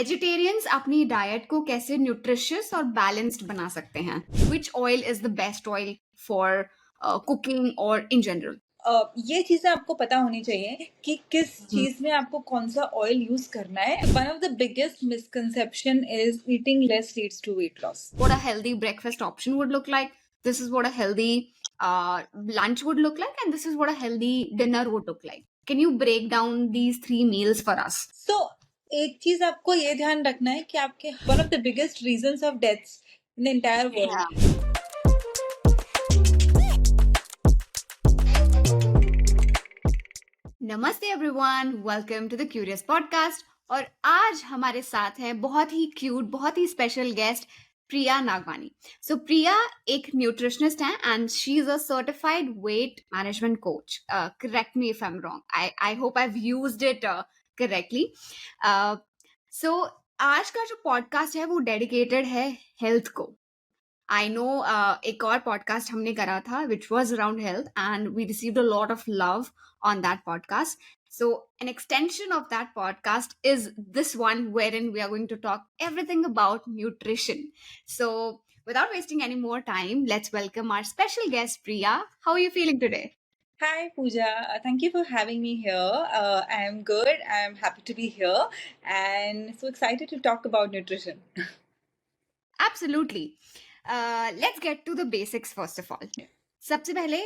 Vegetarians अपनी diet को कैसे न्यूट्रिशियस और बैलेंस्ड बना सकते हैं? विच oil is the best oil for cooking और इन जनरल? ये चीजें आपको पता होनी चाहिए कि किस चीज में आपको कौन सा ऑयल यूज करना है. One of the biggest misconception is eating less leads to weight loss. What a healthy breakfast option would look like. This is what a healthy lunch would look like, and this is what a healthy dinner would look like. Can you break down these 3 meals for us? So एक चीज आपको ये ध्यान रखना है कि आपके one of the biggest reasons of deaths in the entire world. नमस्ते everyone, welcome to the curious podcast. और आज हमारे साथ है बहुत ही क्यूट, बहुत ही special guest Priya Nagwani. So Priya एक न्यूट्रिशनिस्ट है and she is a certified weight management coach. Correct me if I am wrong. I hope I have used it correctly. So आज का जो पॉडकास्ट है वो डेडिकेटेड है हेल्थ को. I know एक और podcast हमने करा था which was around health and we received a lot of love on that podcast. So an extension of that podcast is this one wherein we are going to talk everything about nutrition. So without wasting any more time, let's welcome our special guest Priya. How are you feeling today? Hi Pooja, thank you for having me here. I am good. I am happy to be here and so excited to talk about nutrition. Absolutely. Let's get to the basics first of all. सबसे पहले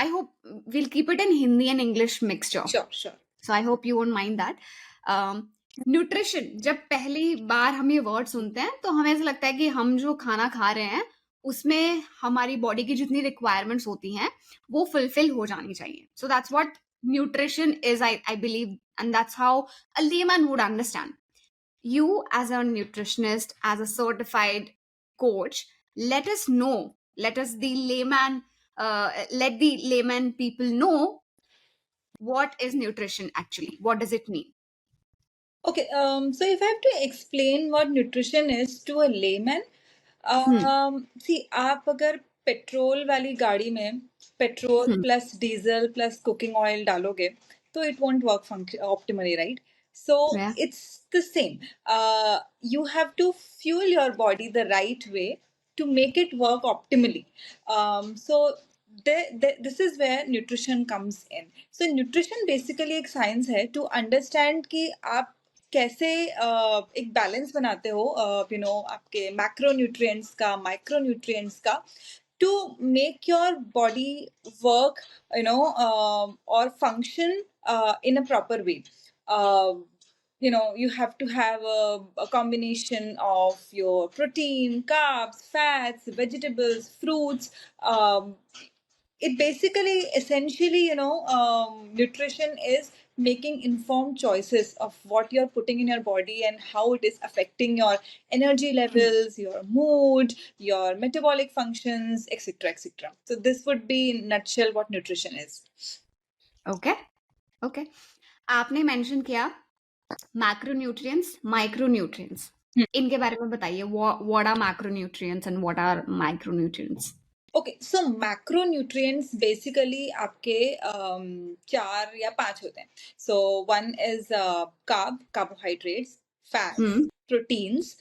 I hope we'll keep it in Hindi and English mixture. Sure. So I hope you won't mind that. Nutrition, जब पहली बार हम ये word सुनते हैं तो हमें ऐसा लगता है कि हम जो खाना खा रहे हैं उसमें हमारी बॉडी की जितनी रिक्वायरमेंट्स होती हैं वो फुलफिल हो जानी चाहिए. So that's what nutrition is, I believe, and that's how a layman would understand. You as a nutritionist, as a certified coach, let us know, let the layman people know what is nutrition actually. What does it mean? Okay, so if I have to explain what nutrition is to a layman, see, आप अगर petrol वाली गाड़ी में petrol plus diesel plus cooking oil डालोगे तो it won't work optimally, right? So Yeah. it's the same. You have to fuel your body the right way to make it work optimally. So this is where nutrition comes in. So nutrition basically एक science है to understand कि आप कैसे एक balance बनाते हो आपके macronutrients का, माइक्रोन्यूट्रिएंट्स का, to make your body work or function in a proper way. You have to have a combination of your protein, carbs, fats, vegetables, fruits. It basically essentially nutrition is making informed choices of what you're putting in your body and how it is affecting your energy levels, your mood, your metabolic functions, etc. So this would be in nutshell what nutrition is. Okay. आपने mention किया macronutrients, micronutrients. इनके बारे में बताइए. What are macronutrients and what are micronutrients? Okay, so macronutrients basically आपके 4 या 5 होते हैं. So one is carbohydrates, fats, proteins,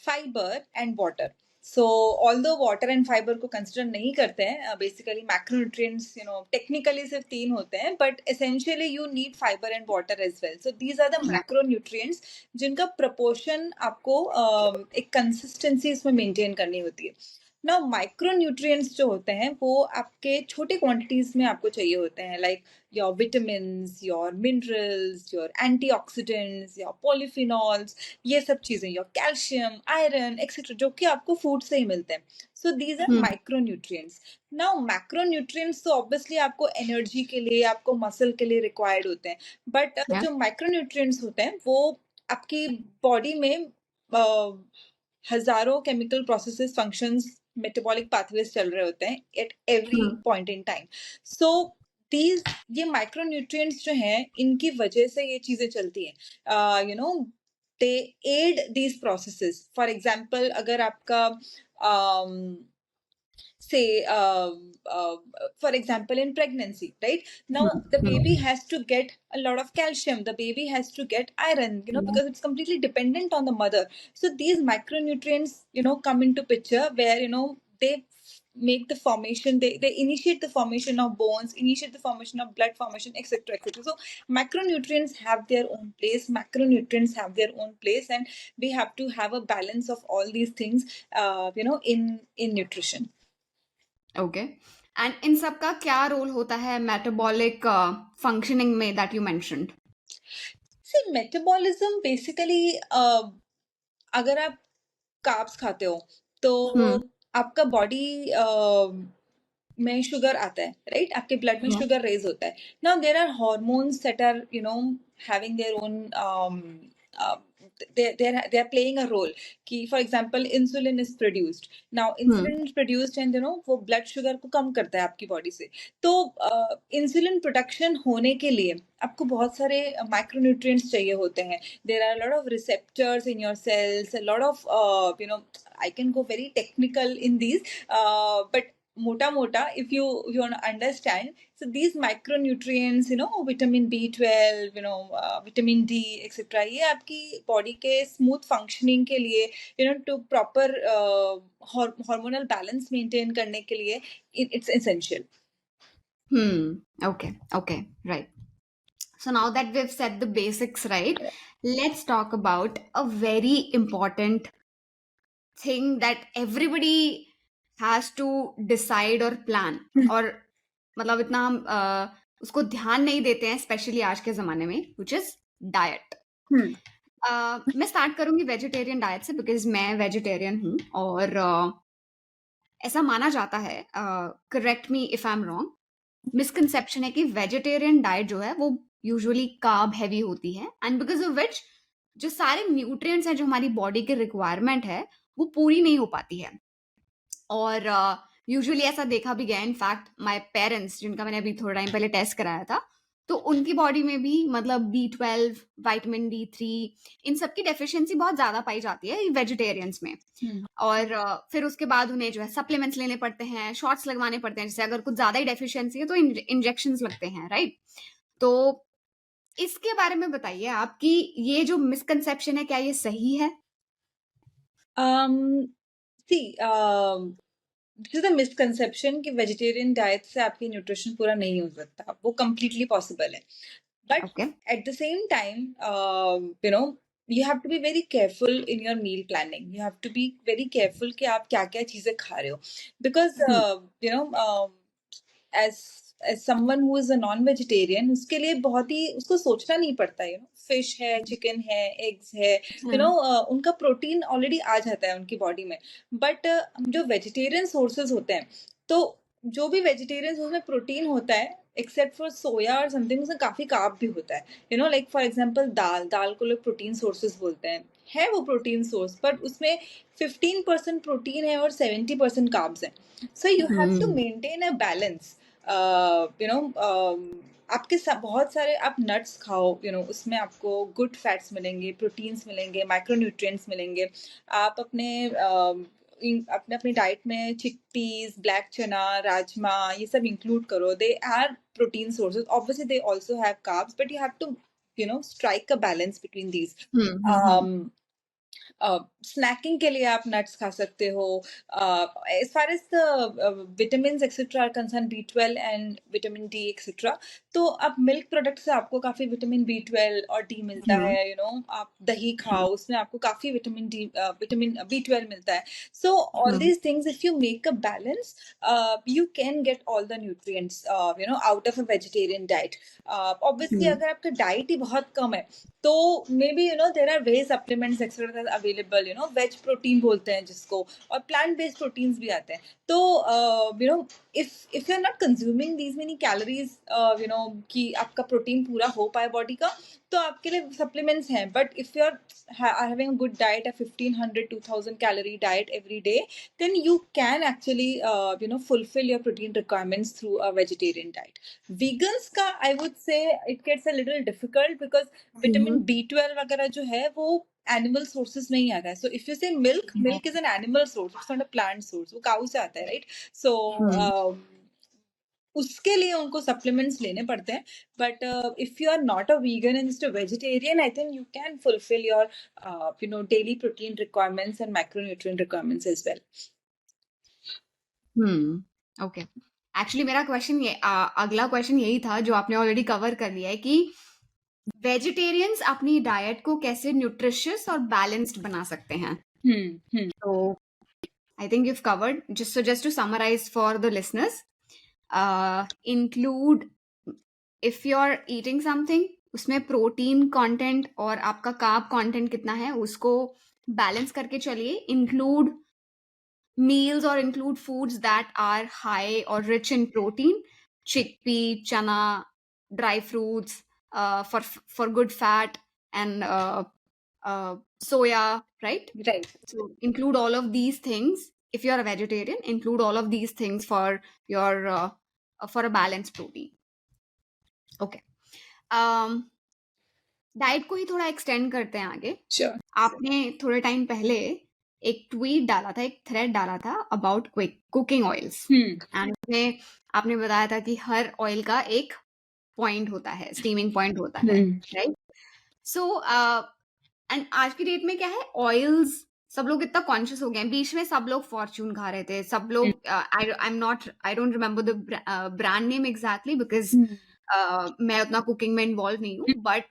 fiber and water. So although water and fiber को consider नहीं करते हैं, basically macronutrients technically सिर्फ 3 होते हैं, but essentially you need fiber and water as well. So these are the macronutrients जिनका proportion आपको एक consistency इसमें maintain करनी होती है. Now micronutrients जो होते हैं वो आपके छोटे quantities में आपको चाहिए होते हैं, like your vitamins, your minerals, your antioxidants, your polyphenols, ये सब चीजें, your calcium, iron, etc. जो कि आपको food से ही मिलते हैं. So these are micronutrients. Now macronutrients तो obviously आपको energy के लिए, आपको muscle के लिए required होते हैं, but जो micronutrients होते हैं वो आपकी body में हजारों chemical processes, functions, metabolic pathways चल रहे होते हैं at every point in time. So ये micronutrients जो हैं इनकी वजह से ये चीजें चलती हैं. They aid these processes. For example, अगर आपका say for example in pregnancy, right? Now the baby has to get a lot of calcium, the baby has to get iron, because it's completely dependent on the mother. So these micronutrients come into picture where they make the formation, they initiate the formation of bones, initiate the formation of blood formation, etc., etc. So macronutrients have their own place, macronutrients have their own place, and we have to have a balance of all these things in nutrition. Okay and in सब का क्या role होता है metabolic functioning में that you mentioned? See, metabolism basically अगर आप carbs खाते हो तो आपका बॉडी में शुगर आता है, राइट? आपके ब्लड में शुगर रेज होता है. Now there are hormones that are having their own, they are playing a role कि for example insulin is produced. Now insulin is produced and वो blood sugar को कम करता है आपकी बॉडी से. तो इंसुलिन प्रोडक्शन होने के लिए आपको बहुत सारे माइक्रोन्यूट्रिएंट्स चाहिए होते हैं. There are a lot of receptors in your cells, a lot of I can go very technical in these, but mota if you want to understand, so these micronutrients, vitamin B12, vitamin D, etc., ये आपकी body के smooth functioning के लिए, to proper hormonal balance maintain करने के लिए it's essential. Okay, right. So now that we've set the basics right, let's talk about a very important thing that everybody has to decide or plan. और मतलब इतना हम उसको ध्यान नहीं देते हैं स्पेशली आज के जमाने में, which is diet. मैं स्टार्ट करूंगी वेजिटेरियन डाइट से बिकॉज मैं वेजिटेरियन हूँ और ऐसा माना जाता है, correct me if I am wrong, misconception है कि वेजिटेरियन डाइट जो है वो यूजुअली कार्ब हैवी होती है एंड बिकॉज ऑफ विच जो सारे न्यूट्रिएंट्स हैं जो हमारी बॉडी के रिक्वायरमेंट है वो पूरी नहीं हो पाती है. और यूजुअली ऐसा देखा भी गया, इनफैक्ट माय पेरेंट्स जिनका मैंने अभी थोड़ा टाइम पहले टेस्ट कराया था, तो उनकी बॉडी में भी मतलब B12, विटामिन D3, इन सब की डेफिशिएंसी बहुत ज्यादा पाई जाती है वेजिटेरियंस में. और फिर उसके बाद उन्हें जो है सप्लीमेंट्स लेने पड़ते हैं, शॉट्स लगवाने पड़ते हैं, जैसे अगर कुछ ज्यादा ही डेफिशिएंसी है तो इंजेक्शंस लगते हैं, राइट? तो इसके बारे में बताइए आप कि ये जो मिसकंसेप्शन है क्या ये सही है? See, this is a misconception कि वेजिटेरियन डाइट से आपकी न्यूट्रिशन पूरा नहीं हो सकता. वो completely possible है. But Okay. at the same time, you have to be very careful in your meal planning. You have to be very careful कि आप क्या-क्या चीजें खा रहे हो. Because, as someone who is a non-vegetarian, उसके लिए बहुत ही उसको सोचना नहीं पड़ता है. फिश है, चिकन है, एग्स है, उनका प्रोटीन ऑलरेडी आ जाता है उनकी बॉडी में. बट जो वेजिटेरियन सोर्सेज होते हैं, तो जो भी वेजिटेरियन सोर्स में प्रोटीन होता है, एक्सेप्ट फॉर सोया और समथिंग, उसमें काफी कार्ब भी होता है. लाइक फॉर एग्जांपल दाल को लोग प्रोटीन सोर्सेज बोलते हैं. है वो प्रोटीन सोर्स, बट उसमें 15% प्रोटीन है और 70% कार्ब्स हैं. So you have to maintain a balance. आपके बहुत सारे आप नट्स खाओ, उसमें आपको गुड फैट्स मिलेंगे, प्रोटीन्स मिलेंगे, माइक्रोन्यूट्रिएंट्स मिलेंगे. आप अपने अपनी डाइट में चिकपीस, ब्लैक चना, राजमा, ये सब इंक्लूड करो. They are protein sources. Obviously they also have carbs, but you have to strike a balance between these. Snacking के लिए आप नट्स खा सकते हो. As far as the vitamin etcetera are concern, B12 and vitamin D etcetera, तो आप milk product से आपको काफी विटामिन B12 और D मिलता है. आप दही खाओ, उसमें आपको काफी विटामिन B12 मिलता है. So all these things, if you make a balance, you can get all the nutrients out of a vegetarian diet. Obviously अगर आपका डाइट ही बहुत कम है, तो maybe there are whey supplements etcetera available, veg protein बोलते हैं जिसको, और प्लांट बेस्ड प्रोटीन्स भी आते हैं. तो if you're not consuming these many calories, कि आपका प्रोटीन पूरा हो पाए बॉडी का, तो आपके लिए सप्लीमेंट्स हैं. But if you are having a good diet, a 1500-2000 calorie diet every day, then you can actually fulfill your protein requirements through a vegetarian diet. Vegans का I would say it gets a little difficult because vitamin B12 वगैरह जो है वो animal sources में ही आता है. So if you से milk is an animal source, it's not a plant source. वो काऊ से आता है, राइट? सो उसके लिए उनको सप्लीमेंट्स लेने पड़ते हैं. But if you are not a vegan and just a vegetarian, I think you can fulfil your daily protein requirements and micronutrient requirements as well. Okay. Actually मेरा क्वेश्चन अगला क्वेश्चन यही था जो आपने ऑलरेडी कवर कर लिया है कि वेजिटेरियंस अपनी डाइट को कैसे न्यूट्रिशियस और बैलेंस्ड बना सकते हैं. तो I think you've covered. Just to summarize for the listeners, include if you're eating something, उसमें प्रोटीन कंटेंट और आपका कार्ब कंटेंट कितना है उसको बैलेंस करके चलिए. Include meals or include foods that are high or rich in protein, chickpea, chana, dry fruits, for good fat, and soya, right? Right. So include all of these things. If you're a vegetarian, include all of these things for your for a balanced protein. Okay. Diet को ही थोड़ा extend करते हैं आगे. Sure. आपने थोड़े time पहले एक tweet डाला था, एक थ्रेड डाला था अबाउट कुकिंग ऑयल्स, एंड उसमें आपने बताया था कि हर ऑयल का एक पॉइंट होता है, स्टीमिंग पॉइंट होता है, राइट? सो एंड आज की डेट में क्या है, ऑयल्स सब लोग इतना कॉन्शियस हो गए हैं. बीच में सब लोग फॉर्च्यून खा रहे थे, सब लोग I don't remember the brand name exactly because मैं उतना कुकिंग में इन्वॉल्व नहीं हूँ. बट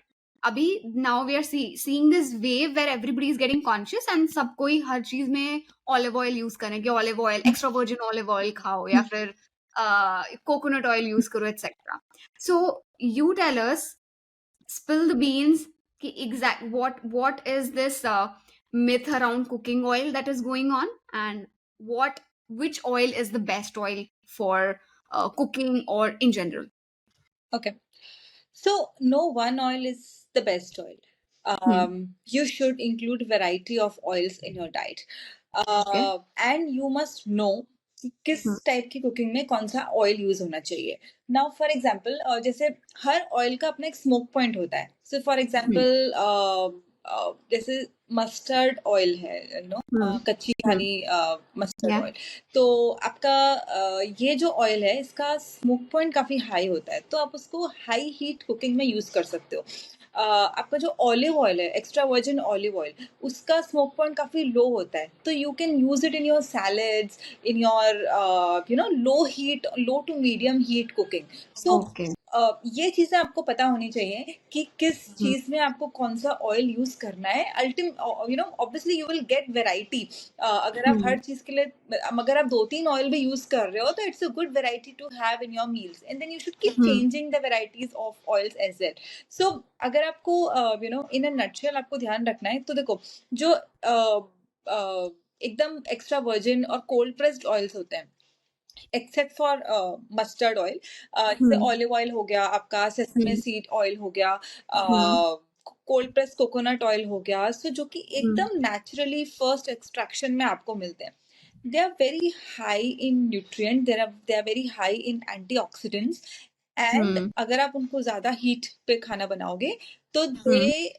अभी now we are seeing this wave where everybody is getting conscious and सब कोई हर चीज में ऑलिव ऑयल यूज करें कि olive oil, extra virgin olive oil खाओ या फिर कोकोनट ऑयल यूज करो etcetera. So you tell us, spill the beans ki exact what is this myth around cooking oil that is going on, and which oil is the best oil for cooking or in general. Okay. So no one oil is the best oil. You should include variety of oils in your diet. Okay. And you must know कि किस type की cooking में कौन सा oil use होना चाहिए. Now for example, जैसे हर oil का अपना एक स्मोक पॉइंट होता है. सो फॉर एग्जांपल जैसे मस्टर्ड ऑयल है, कच्ची घानी मस्टर्ड ऑयल. तो आपका ये जो ऑयल है इसका स्मोक पॉइंट काफी हाई होता है, तो आप उसको हाई हीट कुकिंग में यूज कर सकते हो. आपका जो ऑलिव ऑयल है, एक्स्ट्रा वर्जिन ऑलिव ऑयल, उसका स्मोक पॉइंट काफी लो होता है, तो you can use it in your salads, in your low to medium heat cooking. So ये चीजें आपको पता होनी चाहिए कि किस चीज में आपको कौन सा ऑयल यूज करना है. Obviously you will get variety. अगर आप हर चीज के लिए, अगर आप 2-3 ऑयल भी यूज कर रहे हो तो it's a good variety to have in your meals, and then you should keep changing the varieties of oils as well. So अगर आपको इन अ नटशेल आपको ध्यान रखना है, तो देखो जो एकदम एक्स्ट्रा वर्जिन और कोल्ड प्रेस्ड ऑयल्स होते हैं, एक्सेप्ट फॉर मस्टर्ड ऑयल, जैसे ऑलिव ऑयल हो गया, आपका सेसमे सीड ऑयल हो गया, कोल्ड प्रेस कोकोनट ऑयल हो गया, सो जो कि एकदम नेचुरली फर्स्ट एक्सट्रैक्शन में आपको मिलते हैं. They are very high in nutrient, they are very high in antioxidants, and अगर आप उनको ज्यादा हीट पे खाना बनाओगे तो दे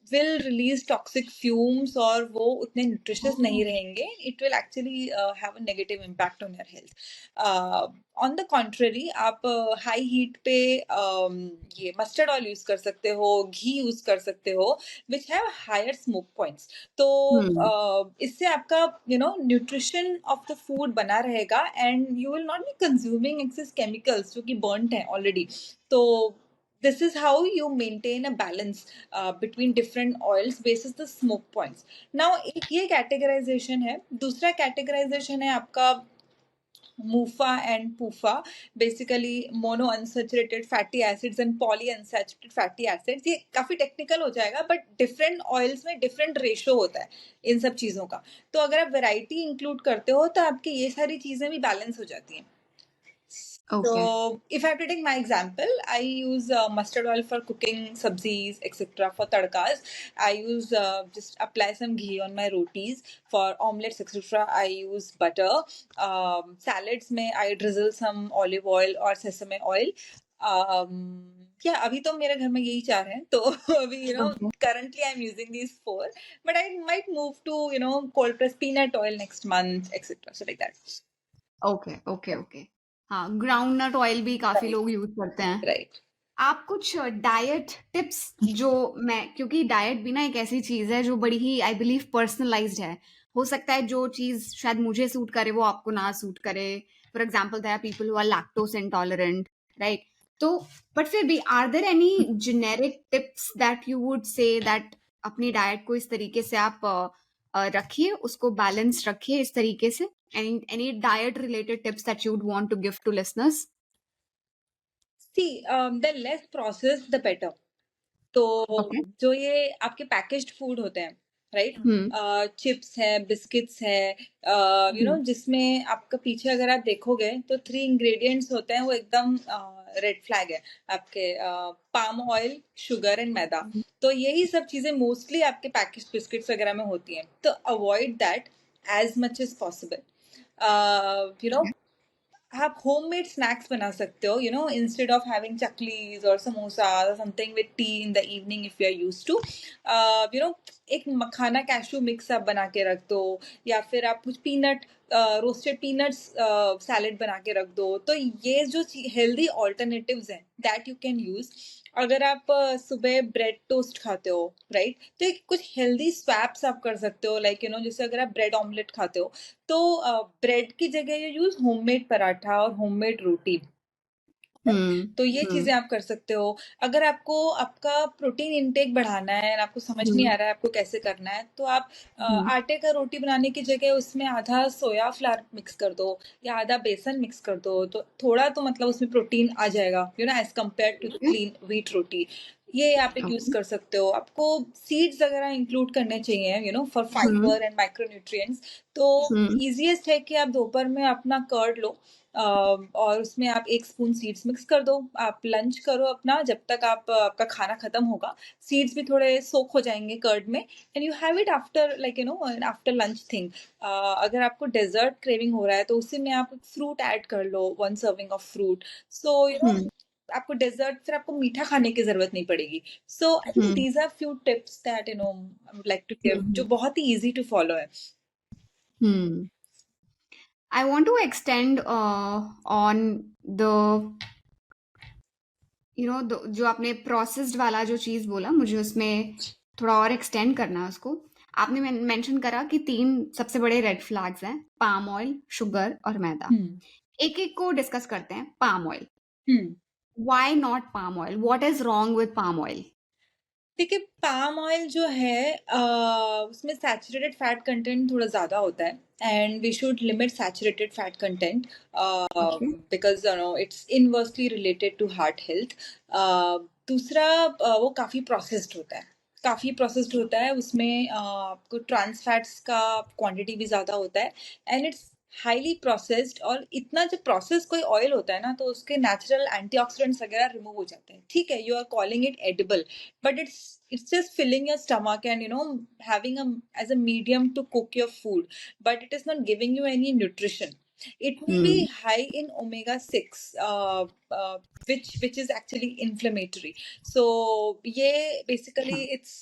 will release toxic fumes और वो उतने nutritious नहीं रहेंगे. It will actually have a negative impact on your health. On the contrary, आप high heat पे ये mustard oil use कर सकते हो, घी use कर सकते हो, which have higher smoke points. तो इससे आपका nutrition of the food बना रहेगा, and you will not be consuming excess chemicals जो कि burnt हैं already. तो this is how you maintain a balance between different oils basis the smoke points. Now एक ये categorization है. दूसरा categorization है आपका MUFA and PUFA, basically mono unsaturated fatty acids and poly unsaturated fatty acids. ये काफी technical हो जाएगा, but different oils में different ratio होता है इन सब चीजों का. तो अगर आप variety include करते हो तो आपकी ये सारी चीजें भी balance हो जाती हैं. Okay. So, if I have to take my example, I use mustard oil for cooking sabzis, etc. For tadkas, I use just apply some ghee on my rotis. For omelets, etc., I use butter. Salads, mein I drizzle some olive oil or sesame oil. क्या अभी तो मेरे घर में यही 4 हैं, तो अभी Okay. currently I'm using these 4, but I might move to cold pressed peanut oil next month, etc. So like that. Okay okay okay. हाँ, ग्राउंडनट ऑयल भी काफी Right, लोग यूज करते हैं। right. आप कुछ डाइट टिप्स जो मैं, क्योंकि डाइट भी ना एक ऐसी चीज है जो बड़ी ही आई बिलीव पर्सनलाइज्ड है। हो सकता है जो चीज शायद मुझे सूट करे वो आपको ना सूट करे। For example there are people who are lactose intolerant, right? तो बट फिर भी are there any generic tips that you would say that अपनी डाइट को इस तरीके से आप रखिए, उसको बैलेंस रखिए इस तरीके से? Any diet related tips that you would want to give to listeners? See, the less processed, the better. तो ओके। जो ये आपके पैकेज्ड फूड होते हैं, राइट? हम्म। चिप्स है, बिस्किट्स है, हम्म। जिसमें आपका पीछे अगर आप देखोगे तो 3 इंग्रेडिएंट्स होते हैं, वो एकदम रेड फ्लैग है आपके, पाम ऑयल, शुगर एंड मैदा। तो यही सब चीजें मोस्टली आपके पैकेज्ड बिस्किट्स वगैरह में होती हैं, तो avoid that as much as possible. You know आप होममेड स्नैक्स बना सकते हो, इंस्टेड ऑफ हैविंग चकलीज और समोसा और something with tea in the evening, if you are used to, एक मखाना कैशू मिक्स आप बना के रख दो, या फिर आप कुछ पीनट, रोस्टेड पीनट्स सैलेड बना के रख दो। तो ये जो हेल्दी ऑल्टरनेटिव्स हैं दैट यू कैन यूज। अगर आप सुबह ब्रेड टोस्ट खाते हो, राइट, तो एक कुछ हेल्दी स्वैप्स आप कर सकते हो, लाइक जैसे अगर आप ब्रेड ऑमलेट खाते हो, तो ब्रेड की जगह यू यूज होममेड पराठा और होममेड रोटी। हम्म। तो ये हम्म। चीजें आप कर सकते हो। अगर आपको आपका प्रोटीन इंटेक बढ़ाना है और आपको समझ नहीं हम्म। आ रहा है आपको कैसे करना है, तो आप हम्म। आटे का रोटी बनाने की जगह उसमें आधा सोया फ्लावर मिक्स कर दो या आधा बेसन मिक्स कर दो, तो थोड़ा तो मतलब उसमें प्रोटीन आ जाएगा, as compare to okay. Clean wheat roti. ये आप एक यूज ओके। कर सकते हो। आपको सीड्स वगैरह इंक्लूड करने चाहिए, for hmm. Fibre and micronutrients. तो हम्म। इजीएस्ट है कि आप दोपहर में अपना कर्ड लो, और उसमें आप 1 स्पून सीड्स मिक्स कर दो। आप लंच करो अपना, जब तक आपका खाना खत्म होगा, सीड्स भी थोड़े सोक हो जाएंगे कर्ड में, and you have it after, like after lunch thing. अगर आपको डेजर्ट क्रेविंग हो रहा है तो उसी में आप फ्रूट ऐड कर लो, 1 सर्विंग ऑफ फ्रूट। सो हम्म। आपको डेजर्ट, फिर आपको मीठा खाने की जरूरत नहीं पड़ेगी। So I think hmm. These are few tips that I would like to give, जो हम्म। बहुत ही इजी टू फॉलो है। हम्म। I want to extend on the जो आपने प्रोसेस्ड वाला जो चीज बोला, मुझे उसमें थोड़ा और एक्सटेंड करना है उसको। आपने मेंशन करा कि 3 सबसे बड़े रेड फ्लैग्स हैं, पाम ऑयल, शुगर और मैदा। हम्म। एक एक को डिस्कस करते हैं। Palm oil, hmm. Why not palm oil? What is wrong with palm oil? देखिए, पाम ऑयल जो है, उसमें सैचुरेटेड फैट कंटेंट थोड़ा ज़्यादा होता है, and we should limit saturated fat content, okay. Because it's inversely related to heart health. दूसरा, वो काफ़ी प्रोसेस्ड होता है, काफ़ी प्रोसेस्ड होता है, उसमें आपको ट्रांस फैट्स का क्वांटिटी भी ज़्यादा होता है, एंड इट्स हाईली प्रोसेस्ड। और इतना जब प्रोसेस कोई ऑयल होता है ना, तो उसके नेचुरल एंटीऑक्सीडेंट्स वगैरह रिमूव हो जाते हैं। ठीक है, you are calling it edible, but it's just filling your stomach and having a as a medium to cook your food, but it is not giving you any nutrition. It may be hmm. high in omega 6, uh, which is actually inflammatory. So ये basically अच्छा। it's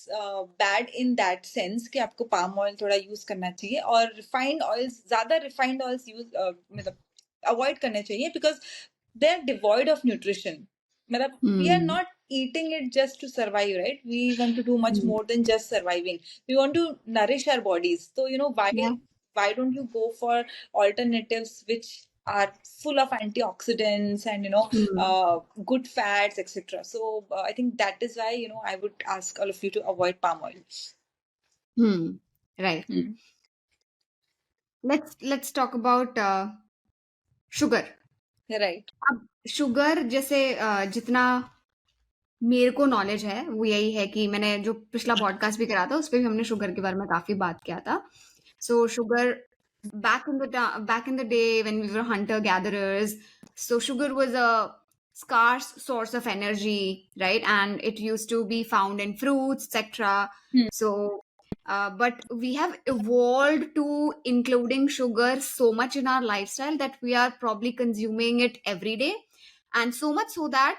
bad in that sense कि आपको palm oil थोड़ा use करना चाहिए, और refined oils, ज़्यादा refined oils use, मतलब avoid करने चाहिए, because they are devoid of nutrition. मतलब we are hmm. not eating it just to survive, right? We want to do much hmm. more than just surviving. We want to nourish our bodies. So या। why don't you go for alternatives which are full of antioxidants and hmm. good fats, etc. So I think that is why I would ask all of you to avoid palm oil. Hmm. Right. Hmm. Let's talk about sugar. Right. अब sugar जैसे जितना मेरे को knowledge है वो यही है कि मैंने जो पिछला पॉडकास्ट भी करा था उस पे भी हमने शुगर के बारे में काफी बात किया था। सो sugar, back in the day when we were hunter gatherers, so sugar was a scarce source of energy, right? And it used to be found in fruits, etc. Hmm. So but we have evolved to including sugar so much in our lifestyle that we are probably consuming it every day, and so much so that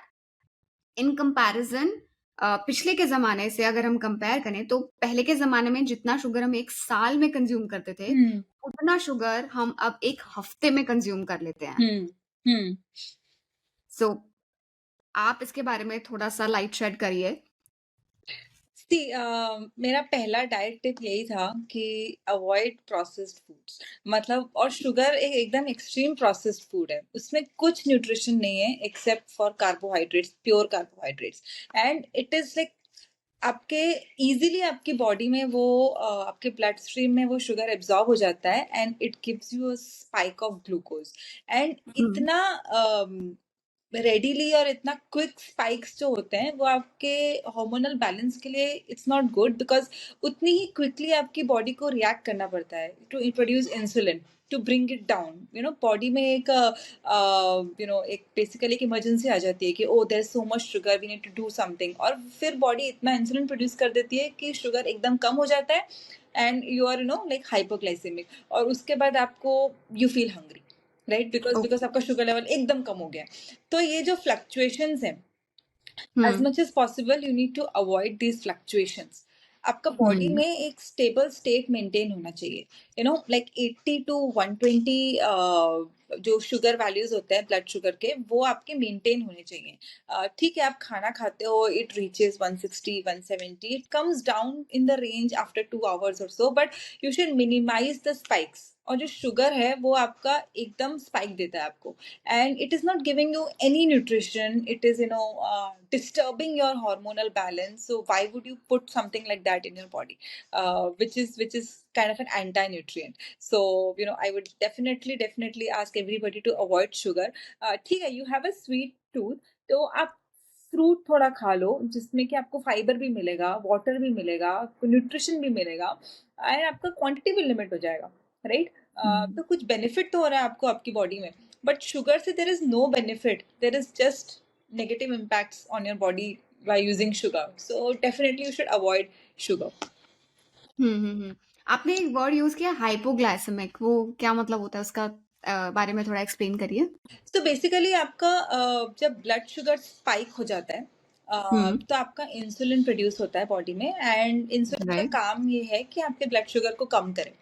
in comparison पिछले के ज़माने से अगर हम compare करें तो पहले के ज़माने में जितना शुगर हम 1 साल में कंज़्यूम करते थे, हुँ, उतना शुगर हम अब 1 हफ्ते में कंज़्यूम कर लेते हैं। हुँ, हुँ। सो आप इसके बारे में थोड़ा-सा लाइट शेड करिए। सी मेरा पहला डाइट टिप यही था कि अवॉइड प्रोसेस्ड फूड्स। मतलब और शुगर एक एकदम एक्सट्रीम प्रोसेस्ड फूड है। उसमें कुछ न्यूट्रिशन नहीं है except for carbohydrates, pure carbohydrates. And it is like आपके इजीली आपकी बॉडी में वो आपके ब्लड स्ट्रीम में वो शुगर एब्जॉर्ब हो जाता है and it gives you a spike of glucose. And हुँ, इतना रेडीली और इतना क्विक स्पाइक्स जो होते हैं वो आपके हार्मोनल बैलेंस के लिए इट्स नॉट गुड, बिकॉज उतनी ही क्विकली आपकी बॉडी को रिएक्ट करना पड़ता है to produce insulin to bring it down. You know body में एक एक बेसिकली एक इमरजेंसी आ जाती है कि oh there so much sugar, we need to do something, और फिर बॉडी इतना इंसुलिन प्रोड्यूस कर देती है कि शुगर एकदम कम हो जाता है and you are like hypoglycaemic, और उसके बाद आपको you feel hungry, right, because okay. Because आपका शुगर लेवल एकदम कम हो गया है। तो ये जो फ्लक्चुएशंस हैं, हुँ, as much as possible you need to avoid these fluctuations. आपका बॉडी हुँ, में एक स्टेबल स्टेट मेंटेन होना चाहिए। यू नो लाइक 80 टू 120 जो शुगर वैल्यूज होते हैं ब्लड शुगर के, वो आपके मेंटेन होने चाहिए। ठीक है, आप खाना खाते हो, it reaches 160 170, it comes down in the range after 2 hours और so, but you should minimise the spikes. और जो शुगर है वो आपका एकदम स्पाइक देता है आपको, and it is not giving you any nutrition. It is disturbing your hormonal balance. So why would you put something like that in your body, which is kind of an anti-nutrient? So I would definitely ask everybody to avoid sugar. ठीक है, you have a sweet tooth, तो आप fruit थोड़ा खा लो जिसमें कि आपको fibre भी मिलेगा, वाटर भी मिलेगा, आपको न्यूट्रिशन भी मिलेगा, एंड आपका क्वांटिटी भी लिमिट हो जाएगा, राइट? हुँ, तो कुछ बेनिफिट तो हो रहा है आपको आपकी बॉडी में, but sugar से there is no benefit. There is just negative impacts on your body by using sugar. So definitely you should avoid sugar. हुँ, हुँ, हुँ। आपने एक वर्ड यूज़ किया हाइपोग्लाइसेमिक, वो क्या मतलब होता है उसका बारे में थोड़ा एक्सप्लेन करिए? तो बेसिकली आपका जब ब्लड शुगर स्पाइक हो जाता है, हुँ, तो आपका इंसुलिन प्रोड्यूस होता है बॉडी में, एंड इंसुलिन का राइट, काम ये है कि आपके ब्लड शुगर को कम करे।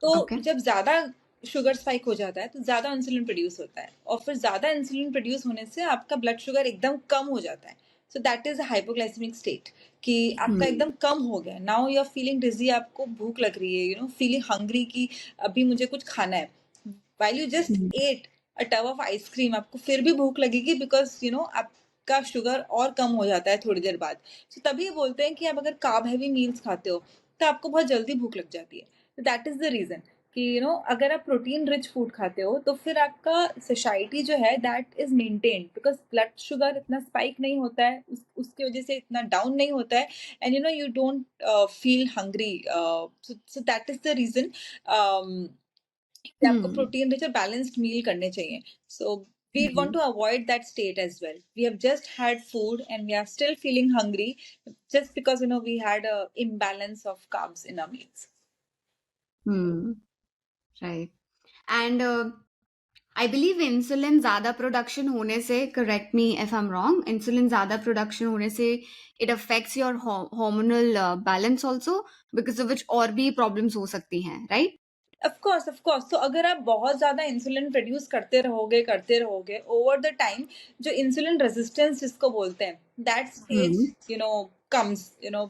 तो ओके। जब ज़्यादा शुगर स्पाइक हो जाता है तो ज़्यादा इंसुलिन प्रोड्यूस होता है, और फिर ज़्यादा इंसुलिन प्रोड्यूस होने से आपका ब्लड शुगर एकदम कम हो जाता है। So that is a hypoglycaemic state, कि आपका हुँ, एकदम कम हो गया। Now you are feeling dizzy, आपको भूख लग रही है, फीलिंग हंग्री कि अभी मुझे कुछ खाना है। While you just hmm, at a tub of ice cream, आपको फिर भी भूख लगेगी, बिकॉज आपका शुगर और कम हो जाता है थोड़ी देर बाद। सो तभी बोलते हैं कि आप अगर कार्ब हैवी मील्स खाते हो तो आपको बहुत जल्दी भूख लग जाती है। दैट इज द रीजन कि अगर आप प्रोटीन रिच फूड खाते हो तो फिर आपका सोसाइटी जो है that is maintained, because blood sugar इतना स्पाइक नहीं होता है, उसकी वजह से इतना डाउन नहीं होता है, and you don't feel hungry. So that is the reason कि आपको हुँ, प्रोटीन रिच और बैलेंस्ड मील करने चाहिए। So we want hmm, to avoid that state as well. We have just had food and we are still feeling hungry just because we had a imbalance of carbs in our meals. Hmm, right and I believe insulin ज़्यादा production होने से, correct me if I am wrong, insulin ज़्यादा production होने से it affects your hormonal balance also, because of which और भी problems हो सकती हैं, राइट? ऑफ कोर्स, तो अगर आप बहुत ज्यादा इंसुलिन प्रोड्यूस करते रहोगे ओवर द टाइम, जो इंसुलिन रेजिस्टेंस जिसको बोलते हैं, that stage hmm, comes,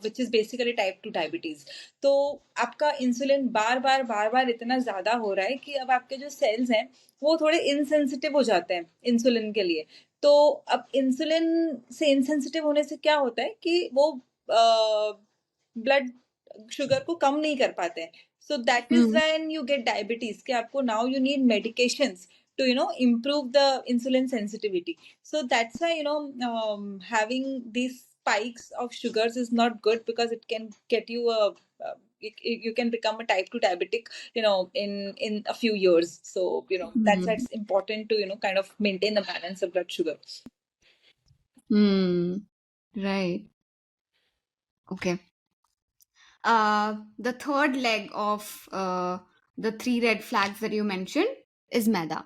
which is basically type 2 diabetes. तो आपका इंसुलिन बार बार इतना ज्यादा हो रहा है कि अब आपके जो सेल्स हैं वो थोड़े इनसेंसिटिव हो जाते हैं इंसुलिन के लिए। तो अब इंसुलिन से इनसेंसिटिव होने से क्या होता है कि वो ब्लड शुगर को कम नहीं कर पाते हैं। So that is hmm, when you get diabetes, कि आपको now you need medications to improve the insulin sensitivity. So that's why having these spikes of sugars is not good, because it can get you a you can become a type 2 diabetic in a few years. So that's why hmm, it's important to kind of maintain the balance of blood sugar. Hmm, right, okay. The third leg of the three red flags that you mentioned is maida.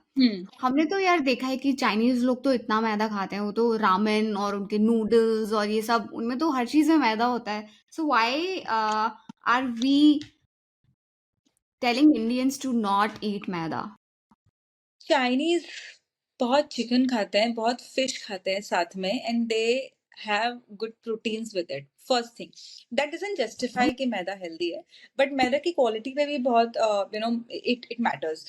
हमने तो यार देखा है कि Chinese लोग तो इतना मैदा खाते हैं, वो तो रामेन और उनके नूडल्स और ये सब, उनमें तो हर चीज में मैदा होता है। So why are we telling Indians to not eat maida? Chinese बहुत चिकन खाते हैं, बहुत फिश खाते हैं साथ में, and they have good proteins with it. First thing, that doesn't justify कि मैदा हेल्दी है, बट मैदा की क्वालिटी पे भी बहुत इट इट मैटर्स।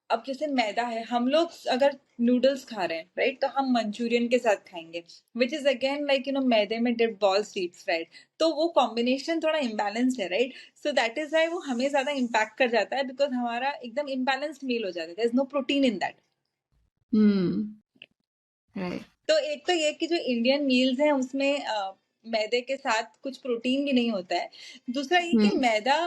अब जैसे मैदा है, हम लोग अगर नूडल्स खा रहे हैं राइट, तो हम मंचूरियन के साथ खाएंगे, विच इज अगेन लाइक मैदे में डिप बॉल्स डीप फ्राइड, तो वो कॉम्बिनेशन थोड़ा इम्बैलेंस्ड है right. So that is why वो हमें ज्यादा इम्पैक्ट कर जाता है, बिकॉज हमारा एकदम इम्बैलेंस्ड मील हो जाता है, there is no protein in that. Right. तो एक तो ये कि जो इंडियन मील्स हैं उसमें मैदे के साथ कुछ प्रोटीन भी नहीं होता है। दूसरा ये कि मैदा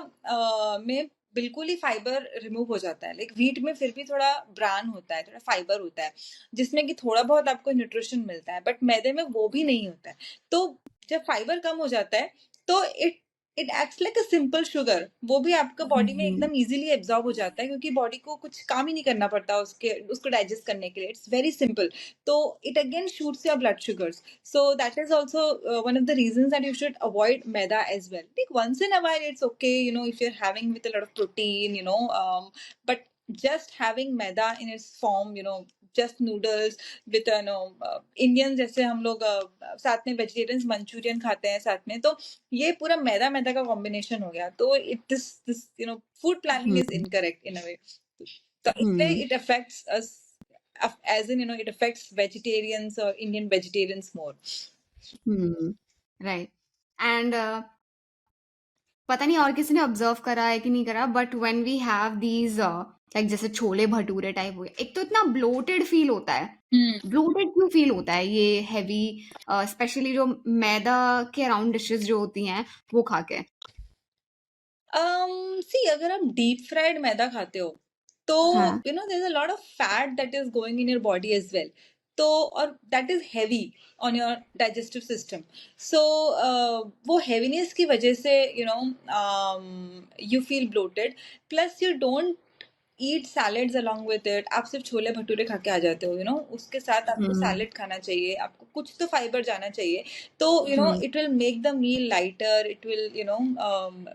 में बिल्कुल ही फाइबर रिमूव हो जाता है। लाइक व्हीट में फिर भी थोड़ा ब्रान होता है, थोड़ा फाइबर होता है, जिसमें कि थोड़ा बहुत आपको न्यूट्रिशन मिलता है, बट मैदे में वो भी नहीं होता है। तो जब फाइबर कम हो जाता है तो it acts like a simple sugar, वो भी आपका बॉडी में एकदम इजीली एब्जॉर्ब हो जाता है, क्योंकि बॉडी को कुछ काम ही नहीं करना पड़ता उसको डाइजेस्ट करने के लिए। It's very simple. So it again shoots your blood sugars. So that is also one of the reasons that you should avoid maida as well. Like once in a while, it's okay, if you're having with a lot of protein, but just having maida in its form, just noodles with Indians जैसे हम लोग साथ में vegetarians Manchurian खाते हैं साथ में, तो ये पूरा मैदा मैदा का कॉम्बिनेशन हो गया, तो this food planning is incorrect in a way. तो इसलिए it affects us, as in it affects vegetarians or Indian vegetarians more. Right. And पता नहीं और किसी ने ऑब्जर्व करा है कि नहीं करा, but when we have these like जैसे छोले भटूरे टाइप हो गए, एक तो इतना ब्लोटेड फील होता है। ब्लोटेड क्यों फील होता है ये हैवी, स्पेशली जो मैदा के अराउंड डिशेस जो होती हैं वो खा के? See, अगर आप डीप फ्राइड मैदा खाते हो तो हाँ। There is a lot of fat that is going in your body as well, तो और that is heavy on your digestive system. So वो हैवीनेस की वजह से you feel bloated, plus you don't eat salads along with it. आप सिर्फ छोले भटूरे खा के आ जाते हो, उसके साथ आपको सैलेड खाना चाहिए, आपको कुछ तो फाइबर जाना चाहिए, तो it will make the meal lighter, it will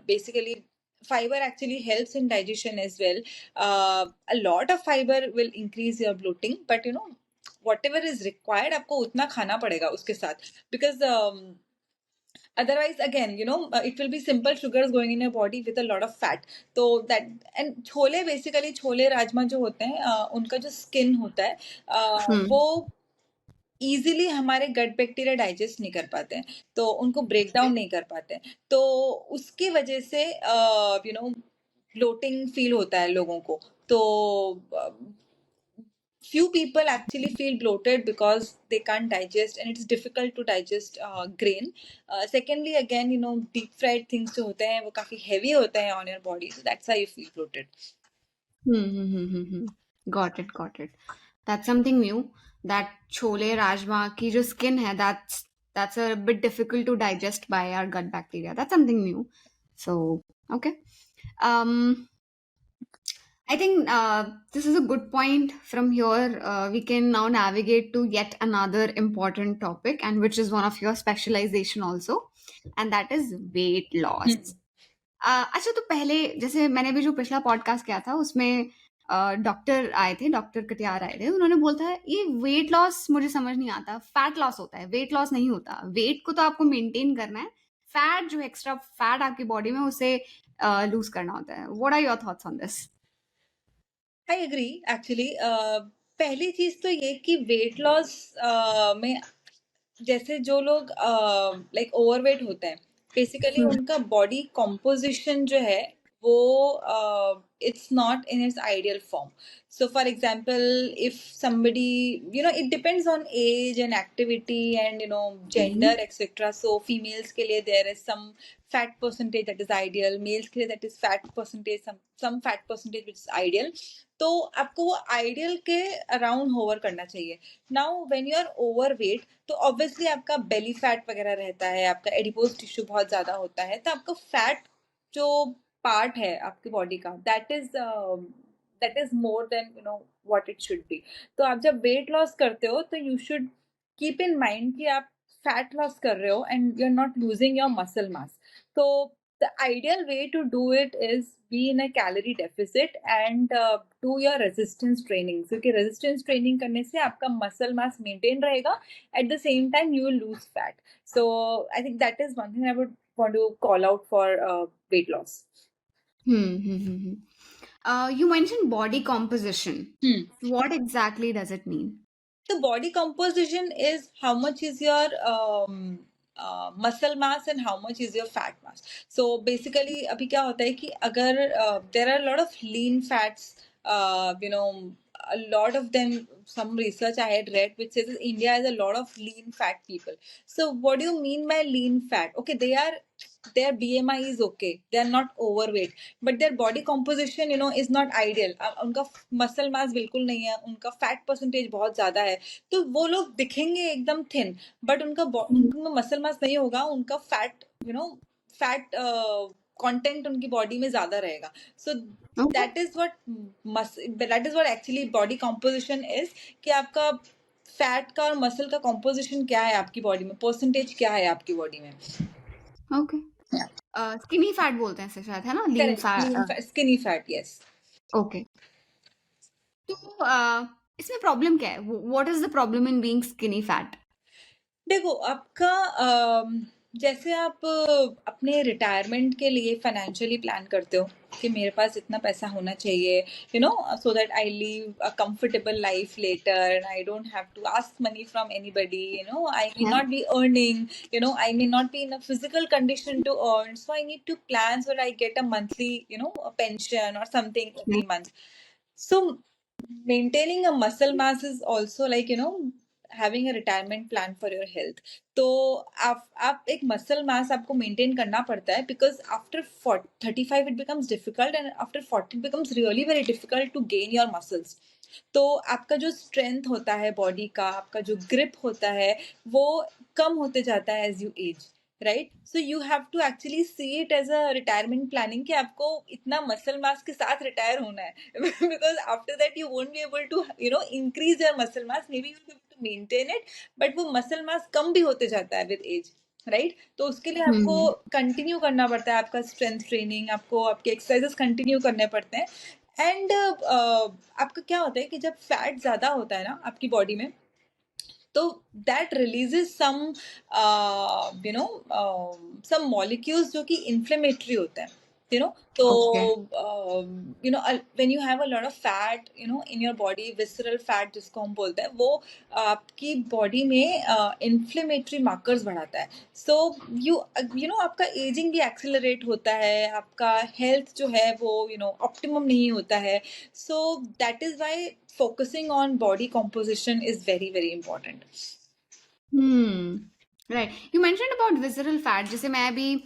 basically fiber actually helps in digestion as well. A lot of fiber will increase your bloating, but whatever is required आपको उतना खाना पड़ेगा उसके साथ, because otherwise again it will be simple sugars going in your body with a lot of fat. तो that, and chole basically chole rajma जो होते हैं उनका जो स्किन होता है वो इजीली हमारे गट बैक्टीरिया डाइजेस्ट नहीं कर पाते हैं, तो उनको ब्रेक डाउन नहीं कर पाते हैं, तो उसकी वजह से ब्लोटिंग फील होता है लोगों को। तो few people actually feel bloated because they can't digest, and it's difficult to digest grain. Secondly again deep fried things जो होते हैं वो काफी heavy होते हैं on your body, so that's why you feel bloated. Got it. That's something new. That chole rajma की जो skin है, that's a bit difficult to digest by our gut bacteria. That's something new. So okay. Um, I think this is a good point. From here, we can now navigate to yet another important topic, and which is one of your specialization also, and that is weight loss. अच्छा, तो पहले जैसे मैंने भी जो पिछला podcast किया था उसमें डॉक्टर आए थे, डॉक्टर कटियार आए थे, उन्होंने बोला था ये वेट लॉस मुझे समझ नहीं आता, फैट लॉस होता है, वेट लॉस नहीं होता, वेट को तो आपको मेंटेन करना है, फैट जो एक्स्ट्रा फैट आपकी बॉडी में उसे लूज करना होता है। What are your thoughts on this? I agree actually. पहली चीज तो ये कि वेट लॉस में जैसे जो लोग लाइक ओवरवेट होते हैं, बेसिकली उनका बॉडी कॉम्पोजिशन जो है वो it's not in its ideal form. So for example, if somebody, it depends on age and activity and gender, etc. So females के लिए there is some fat percentage that is ideal, males के लिए that is fat percentage, some fat percentage which is ideal. तो आपको वो ideal के around hover करना चाहिए. Now when you are overweight, तो ऑब्वियसली आपका बेली फैट वगैरह रहता है, आपका एडिपोज टिश्यू बहुत ज्यादा होता है, तो आपका फैट जो पार्ट है आपकी बॉडी का, that is that is more than what it should be. तो आप जब weight loss करते हो तो you should keep in mind कि आप fat loss कर रहे हो and you're not losing your muscle mass. So the ideal way to do it is be in a calorie deficit and do your resistance training. क्योंकि resistance training करने से आपका muscle mass maintain रहेगा, at the same time you will lose fat. So I think that is one thing I would want to call out for weight loss. You mentioned body composition. What exactly does it mean? The body composition is how much is your muscle mass and how much is your fat mass. So basically अभी क्या होता है कि अगर there are a lot of lean fats, a lot of them, some research I had read which says India has a lot of lean fat people. So what do you mean by lean fat? Okay, their BMI is okay, they are not overweight, but their body composition is not ideal. उनका muscle mass बिल्कुल नहीं है, उनका fat percentage बहुत ज्यादा है, तो वो लोग दिखेंगे एकदम thin, but उनका muscle mass नहीं होगा, उनका fat fat content उनकी body में ज्यादा रहेगा. So that is what actually body composition is, कि आपका फैट का और मसल का कॉम्पोजिशन क्या है आपकी बॉडी में, परसेंटेज क्या है आपकी बॉडी में. ओके. स्किनी फैट बोलते हैं इसे शायद, है ना? Lean fat, skinny fat, yes. Okay. तो इसमें प्रॉब्लम क्या है? What is the problem in being skinny fat? देखो आपका जैसे आप अपने रिटायरमेंट के लिए फाइनेंशियली प्लान करते हो कि मेरे पास इतना पैसा होना चाहिए, so that I live a comfortable life later and I don't have to ask money from anybody, I may not be earning, I may not be in a physical condition to earn, so I need to plan so that I get a monthly, a pension or something every month. So maintaining a muscle mass is also like having a retirement plan for your health. तो आप एक muscle mass आपको maintain करना पड़ता है, because after 35 it becomes difficult and after 40 it becomes really very difficult to gain your muscles. तो आपका जो strength होता है body का, आपका जो grip होता है, वो कम होते जाता है as you age. Right? So you have to actually see it as a retirement planning कि आपको इतना muscle mass के साथ retire होना है. Because after that you won't be able to increase your muscle mass. Maybe you'll be able to maintain it, but वो muscle mass कम भी होते जाता है with age. राइट? तो उसके लिए आपको कंटिन्यू करना पड़ता है, आपका स्ट्रेंथ ट्रेनिंग, आपको आपके एक्सरसाइजेस कंटिन्यू करने पड़ते हैं. एंड आपका क्या होता है कि जब फैट ज्यादा होता है ना आपकी बॉडी में, तो दैट रिलीजेस some molecules जो कि inflammatory होते हैं, तो when you have a lot of fat in your body, visceral fat जिसको हम बोलते हैं, वो आपकी बॉडी में inflammatory markers बढ़ाता है. So आपका aging भी accelerate होता है, आपका health जो है वो optimum नहीं होता है. So that is why focusing on body composition is very very important. Right. You mentioned about visceral fat. जैसे मैं अभी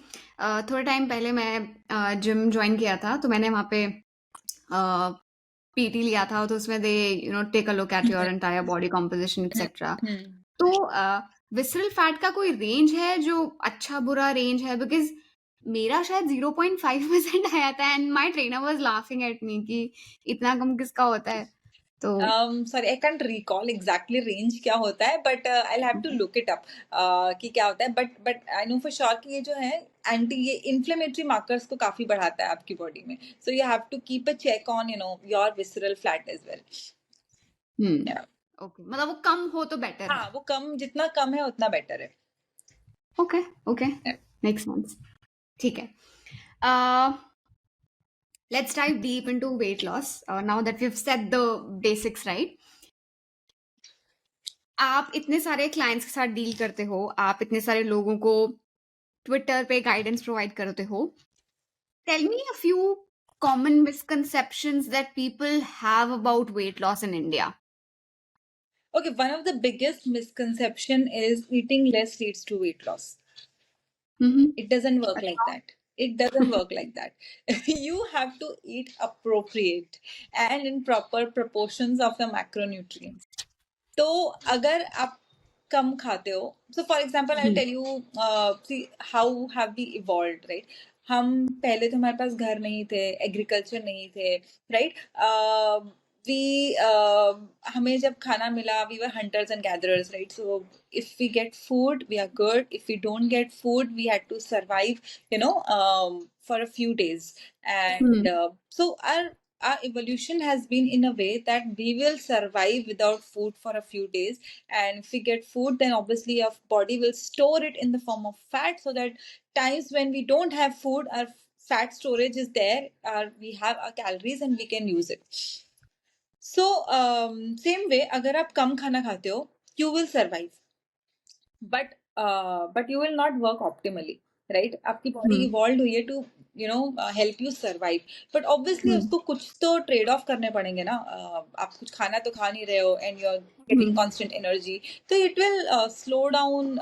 थोड़े टाइम पहले मैं जिम ज्वाइन किया था, तो मैंने वहाँ पे पीटी लिया था, तो उसमें they take a look at your entire body composition etcetera. तो विसरल फैट का कोई रेंज है जो अच्छा बुरा रेंज है? बिकॉज मेरा शायद 0.5% आया था and my trainer was laughing at me कि इतना कम किसका होता है. तो sorry, I can't recall exactly range क्या होता है, but I'll have to look it up कि क्या होता है, but I know for sure कि ये जो है ये inflammatory markers को काफी बढ़ाता है आपकी बॉडी में. So you have to keep a check on your visceral fat as well. Yeah. Okay. मतलब वो कम हो तो बेटर है. हाँ, वो कम, जितना कम है उतना बेटर है. Okay. Makes sense. ठीक है. Let's dive deep into weight loss. Now that we've set the basics right. आप इतने सारे क्लाइंट्स के साथ डील करते हो, आप इतने सारे लोगों को ट्विटर पे गाइडेंस प्रोवाइड करते हो. Tell me a few common misconceptions that people have about weight loss in India. Okay, one of the biggest misconception is eating less leads to weight loss. It doesn't work like that. It doesn't work like that. You have to eat appropriate and in proper proportions of the macronutrients. तो अगर आप कम खाते हो, so for example I'll tell you see how have we evolved, right? हम पहले तो हमारे पास घर नहीं थे, एग्रीकल्चर नहीं थे, राइट? वी हमें जब खाना मिला, we were hunters and gatherers, right? So if we get food, we are good. If we don't get food, we had to survive, for a few days. And so our evolution has been in a way that we will survive without food for a few days. And if we get food, then obviously our body will store it in the form of fat, so that times when we don't have food, our fat storage is there, we have our calories and we can use it. So same way, अगर आप कम खाना खाते हो, you will survive, but you will not work optimally, right? आपकी body evolved हुई है to help you survive, but obviously उसको कुछ तो trade off करने पड़ेंगे ना. आप कुछ खाना तो खा नहीं रहे हो and you're getting constant energy, so it will slow down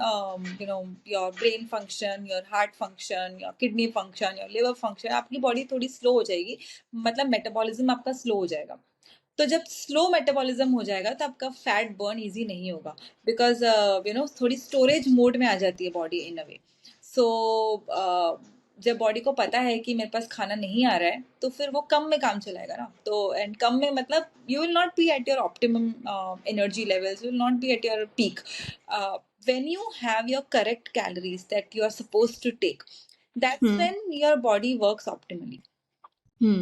your brain function, your heart function, your kidney function, your liver function. आपकी body थोड़ी slow हो जाएगी, मतलब metabolism आपका slow हो जाएगा. तो जब स्लो मेटाबॉलिज्म हो जाएगा तो आपका फैट बर्न इजी नहीं होगा, बिकॉज थोड़ी स्टोरेज मोड में आ जाती है बॉडी इन अ वे. सो जब बॉडी को पता है कि मेरे पास खाना नहीं आ रहा है, तो फिर वो कम में काम चलाएगा ना. तो एंड कम में मतलब you will not be at your optimum energy levels, you will not be at your peak. when you have your correct calories that you are supposed to take, that's when your body works optimally.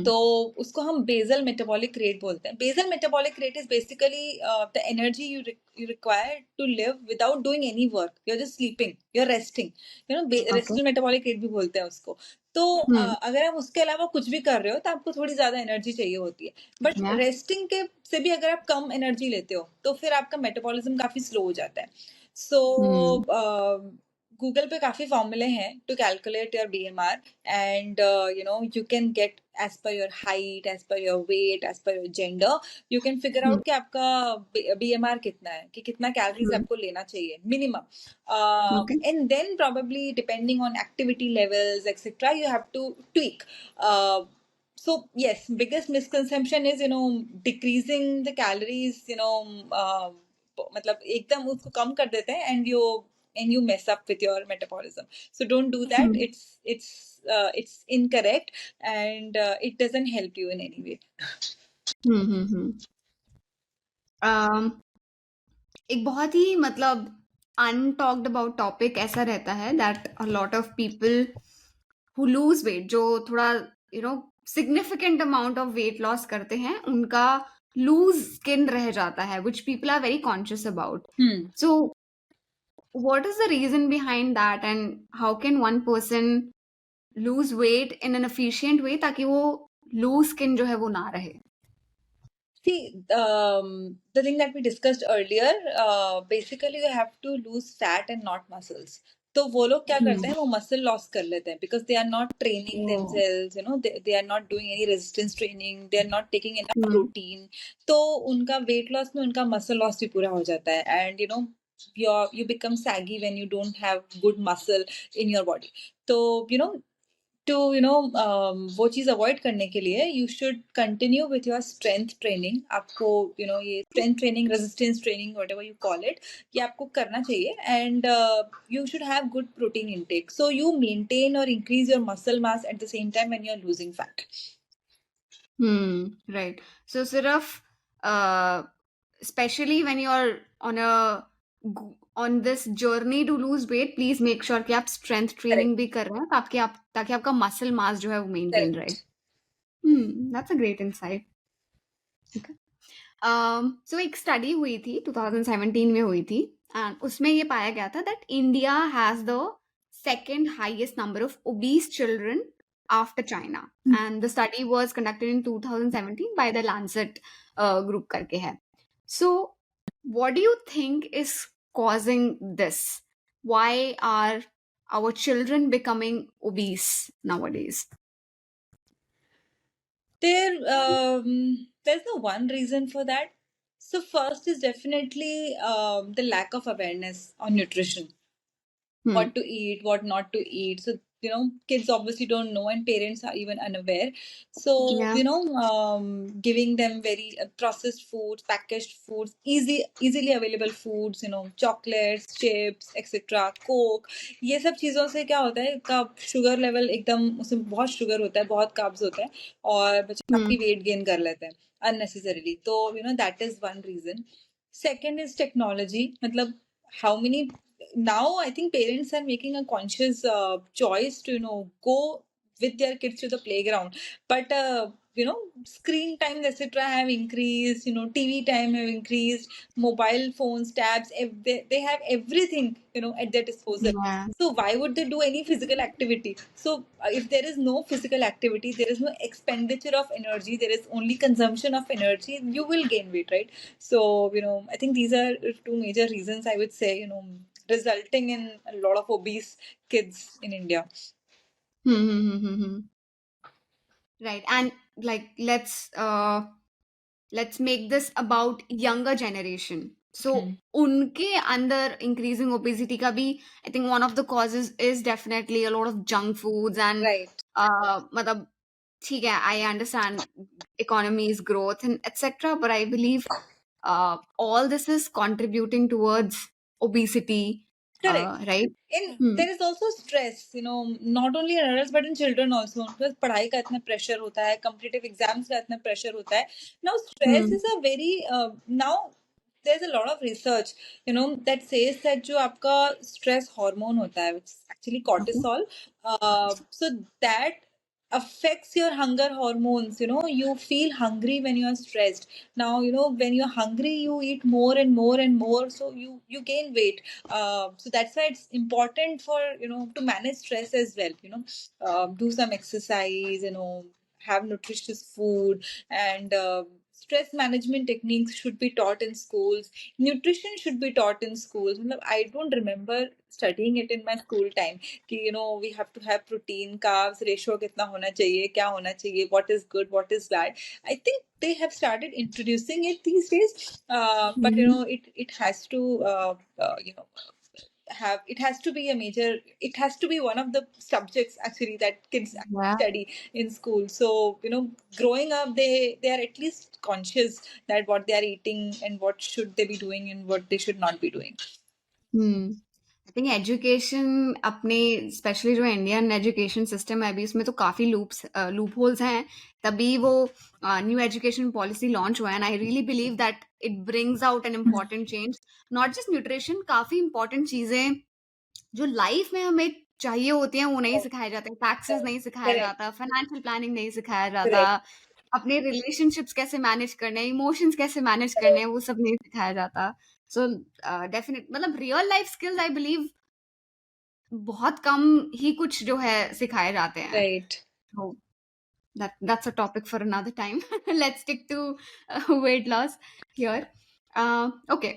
तो उसको हम basal metabolic rate बोलते हैं. Basal metabolic rate is basically the energy you require to live without doing any work. You are just sleeping, you are resting, resting metabolic rate भी बोलते हैं उसको. तो अगर आप उसके अलावा कुछ भी कर रहे हो तो आपको थोड़ी ज्यादा एनर्जी चाहिए होती है, बट रेस्टिंग के से भी अगर आप कम एनर्जी लेते हो तो फिर आपका मेटाबॉलिज्म काफी स्लो हो जाता है. सो गूगल पे काफी फॉर्मूले हैं to calculate your BMR, and you can get as per your height, as per your weight, as per your gender, you can figure out कि आपका BMR कितना है, कि कितना कैलोरीज आपको लेना चाहिए minimum. And then probably depending on activity levels, etc., you have to tweak. So yes, biggest misconception is decreasing the calories, मतलब एकदम उसको कम कर देते हैं and you mess up with your metabolism. So don't do that. It's incorrect, and it doesn't help you in any way. एक बहुत ही मतलब अनटॉक्ड about topic ऐसा रहता है that a lot of people who lose weight, जो थोड़ा significant amount of weight loss करते हैं, उनका लूज स्किन रह जाता है, which people are very conscious about. So what is the reason behind that, and how can one person lose weight in an efficient way ताकि वो loose skin जो है वो ना रहे? See, the thing that we discussed earlier, basically you have to lose fat and not muscles. तो वो लोग क्या करते हैं, वो मसल लॉस कर लेते हैं because they are not training themselves, they are not doing any resistance training, they are not taking enough protein. तो उनका वेट लॉस में उनका मसल लॉस भी पूरा हो जाता है, and you become saggy when you don't have good muscle in your body. तो to वो चीज अवॉइड करने के लिए you should continue with your strength training. आपको ये strength training, resistance training, whatever you call it, ये आपको करना चाहिए. And you should have good protein intake, so you maintain और increase your muscle mass at the same time when you are losing fat. Right. So सिर्फ specially when you are on this journey to lose weight, please make sure कि आप strength training भी कर रहे हैं ताकि आपका muscle mass जो है वो maintain रहे. That's a great insight. Okay. So एक study हुई थी 2017 में हुई थी, and उसमें ये पाया गया था that India has the second highest number of obese children after China, and the study was conducted in 2017 by the Lancet group करके है. So what do you think is causing this? Why are our children becoming obese nowadays? There's no one reason for that. So first is definitely the lack of awareness on nutrition. What to eat, what not to eat. So kids obviously don't know, and parents are even unaware. So Yeah. giving them very processed foods, packaged foods, easily available foods, chocolates, chips, etc., coke, ये सब चीजों से क्या होता है, का sugar level एकदम, उसमें बहुत शुगर होता है, बहुत कार्ब्स होता है, और बच्चे काफी वेट गेन कर लेते हैं unnecessarily. तो that is one reason. Second is technology. मतलब how many now I think parents are making a conscious choice to go with their kids to the playground, but screen time etc have increased, TV time have increased, mobile phones, tabs, they have everything at their disposal. Yeah. So why would they do any physical activity? So if there is no physical activity, there is no expenditure of energy, there is only consumption of energy, you will gain weight, right? So I think these are two major reasons, I would say, resulting in a lot of obese kids in India. Right. And like let's make this about younger generation. So unke under increasing obesity ka bhi, I think one of the causes is definitely a lot of junk foods and Right. matlab, theek hai, I understand economy's growth and etc. But I believe all this is contributing towards obesity, Correct. right? In there is also stress, not only in adults but in children also. Because पढ़ाई का इतना pressure होता है, competitive exams का इतना pressure होता है. Now stress is a very now there's a lot of research, that says that जो आपका stress hormone होता है, which is actually cortisol, so that affects your hunger hormones. You feel hungry when you are stressed. Now when you're hungry, you eat more and more and more, so you gain weight. So that's why it's important for to manage stress as well. Do some exercise, have nutritious food, and stress management techniques should be taught in schools. Nutrition should be taught in schools. I don't remember studying it in my school time कि we have to have protein, carbs ratio कितना होना चाहिए, क्या होना चाहिए, what is good, what is bad. I think they have started introducing it these days, but it has to it has to be a major, it has to be one of the subjects actually that kids Yeah. study in school. So growing up, they are at least conscious that what they are eating and what should they be doing and what they should not be doing. I think education अपने specially जो Indian education system है अभी उसमें तो काफी loop holes हैं. तभी वो न्यू एजुकेशन पॉलिसी लॉन्च हुआ है and I really believe that it brings out an important change. Not just nutrition, काफी इंपॉर्टेंट चीजें जो लाइफ में हमें चाहिए होती हैं वो नहीं सिखाए जाते. टैक्सेस नहीं सिखाया Correct. जाता, फाइनेंशियल प्लानिंग नहीं सिखाया जाता, Correct. अपने रिलेशनशिप्स कैसे मैनेज करने हैं, इमोशंस कैसे मैनेज करने हैं, वो सब नहीं सिखाया जाता. सो डेफिनेट मतलब real life skills I believe बहुत कम ही कुछ जो है सिखाए जाते हैं. Right. So that's a topic for another time. Let's stick to weight loss here. Okay,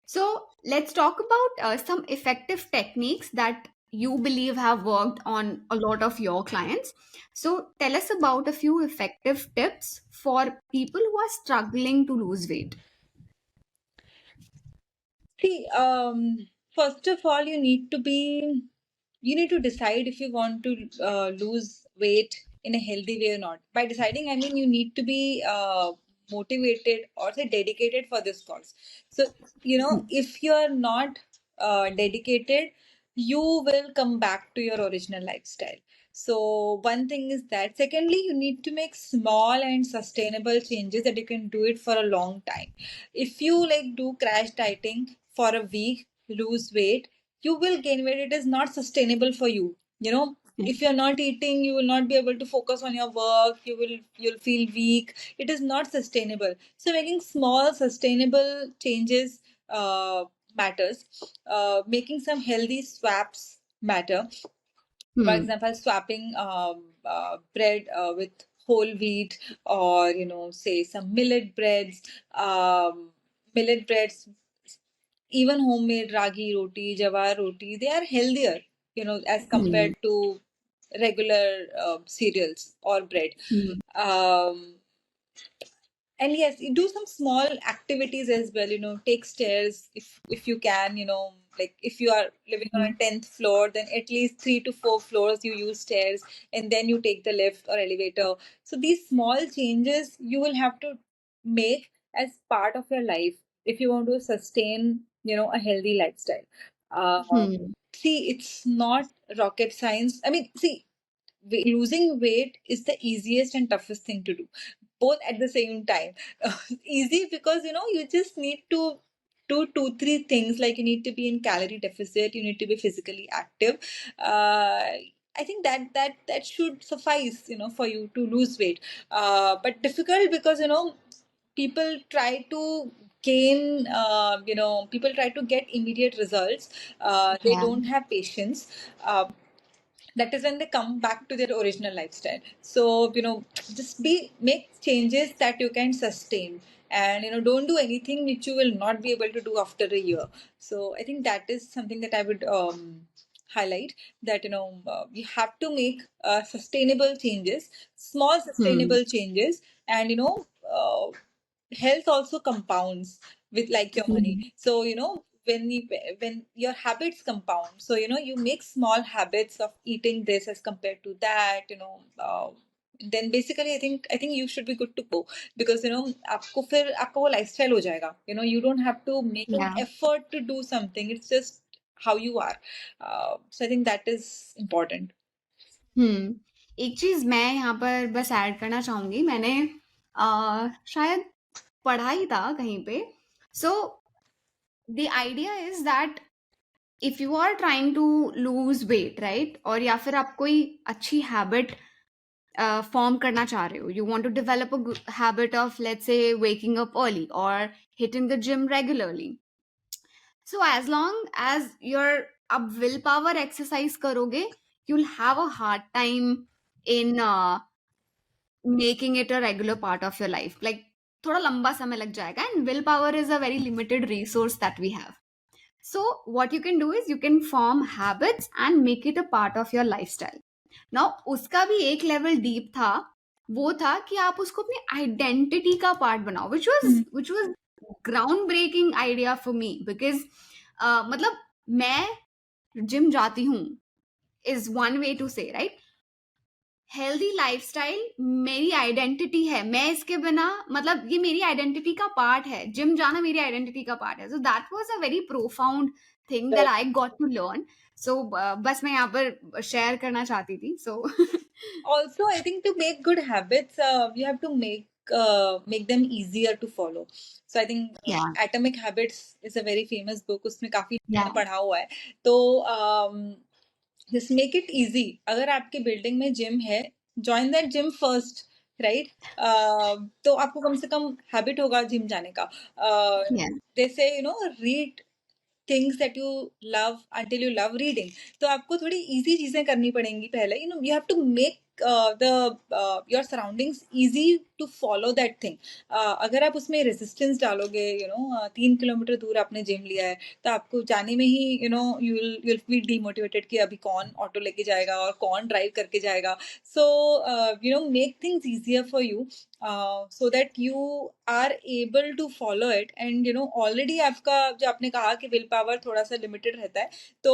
so let's talk about some effective techniques that you believe have worked on a lot of your clients. So tell us about a few effective tips for people who are struggling to lose weight. See, first of all, you need to decide if you want to lose weight in a healthy way or not. By deciding, I mean you need to be motivated or say dedicated for this cause. So, if you're not dedicated, you will come back to your original lifestyle. So one thing is that. Secondly, you need to make small and sustainable changes that you can do it for a long time. If you like do crash dieting for a week, lose weight, you will gain weight. It is not sustainable for you. If you're not eating, you will not be able to focus on your work. You'll feel weak. It is not sustainable. So making small sustainable changes matters. Making some healthy swaps matter. For example, swapping bread with whole wheat, or say some millet breads, even homemade ragi roti, jawar roti, they are healthier, as compared to regular cereals or bread. Um, And yes, you do some small activities as well, take stairs if you can, like if you are living on a 10th floor, then at least 3 to 4 floors you use stairs, and then you take the lift or elevator. So these small changes you will have to make as part of your life if you want to sustain, a healthy lifestyle. Hmm. See, it's not rocket science. I mean, see, losing weight is the easiest and toughest thing to do, both at the same time. Easy because you just need to do 2 3 things, like you need to be in calorie deficit, you need to be physically active. I think that should suffice, for you to lose weight. But difficult because people try to gain, people try to get immediate results. They Yeah. don't have patience. That is when they come back to their original lifestyle. So just make changes that you can sustain, and don't do anything which you will not be able to do after a year. So I think that is something that I would highlight, that you have to make sustainable changes, small Hmm. sustainable changes. And health also compounds with like your Hmm. money. So when your habits compound, so you make small habits of eating this as compared to that, then basically I think you should be good to go, because आपको फिर आपका वो lifestyle हो जाएगा. You don't have to make an Yeah. effort to do something. It's just how you are. So I think that is important. हम्म एक चीज मैं यहाँ पर बस ऐड करना चाहूंगी. मैंने शायद पढ़ा ही था कहीं पे. So the idea is that if you are trying to lose weight, right, और या फिर आप कोई अच्छी हैबिट फॉर्म करना चाह रहे हो, you want to develop a habit of let's say waking up early और hitting the gym regularly. So as long as your अब विल पावर एक्सरसाइज करोगे, you'll have a hard time in making it a regular part of your life. Like थोड़ा लंबा समय लग जाएगा, and willpower is a very limited resource that we have. So what you can do is you can form habits and make it a part of your lifestyle. Now उसका भी एक level deep था. वो था कि आप उसको अपनी आइडेंटिटी का पार्ट बनाओ, which was ground breaking idea for me, because मतलब मैं जिम जाती हूँ is one way to say, right? Healthy lifestyle मेरी आइडेंटिटी है. मैं इसके बिना, मतलब ये मेरी आइडेंटिटी का पार्ट है. जिम जाना मेरी आइडेंटिटी का पार्ट है. So that was a very profound thing that I got to learn. So बस मैं यहाँ पर शेयर करना चाहती थी. सो Also, I think to make good habits, you have to make them easier to follow. So I think या Atomic Habits is a very famous book. उसमें काफी या मैंने पढ़ा हुआ है. तो just make it easy. अगर आपके बिल्डिंग में जिम है, join that gym first, right? तो आपको कम से कम हैबिट होगा जिम जाने का. या They say, read things that you love until you love reading. तो आपको थोड़ी easy चीजें करनी पड़ेंगी पहले. You have to make your surroundings easy to follow that thing. अगर आप उसमें resistance डालोगे, 3 किलोमीटर दूर आपने जिम लिया है, तो आपको जाने में ही you'll be demotivated कि अभी कौन ऑटो लेके जाएगा और कौन ड्राइव करके जाएगा. So make things easier for you, so that you are able to follow it. And already आपका जो आपने कहा कि विल पावर थोड़ा सा लिमिटेड रहता है, तो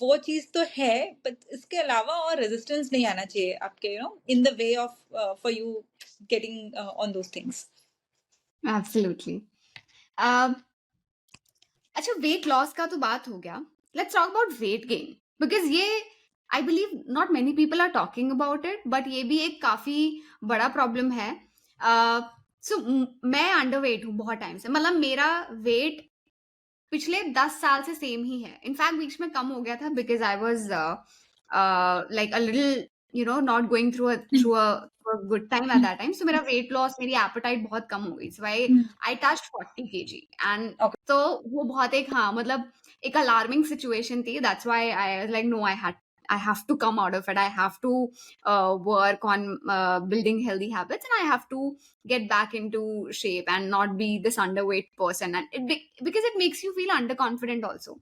वो चीज तो है, बट इसके अलावा और रेजिस्टेंस नहीं आना चाहिए आपके in the way of for you getting on those things. Absolutely. अच्छा, वेट लॉस का तो बात हो गया. Let's talk about weight gain, because ये I believe not many people are talking about it, but ये भी एक काफी बड़ा प्रॉब्लम है. सो मैं अंडरवेट हूँ बहुत टाइम से. मतलब मेरा वेट पिछले 10 साल से सेम ही है. इनफैक्ट बीच में कम हो गया था because I was like a little not going through a good time at that time. So मेरा वेट लॉस, मेरी एपेटाइट बहुत कम हो गई. So I touched 40 kg. And Okay. तो वो बहुत एक, हाँ, मतलब एक अलार्मिंग सिचुएशन थी. That's why I like no, I have to come out of it. I have to work on building healthy habits, and I have to get back into shape and not be this underweight person. And because it makes you feel underconfident also.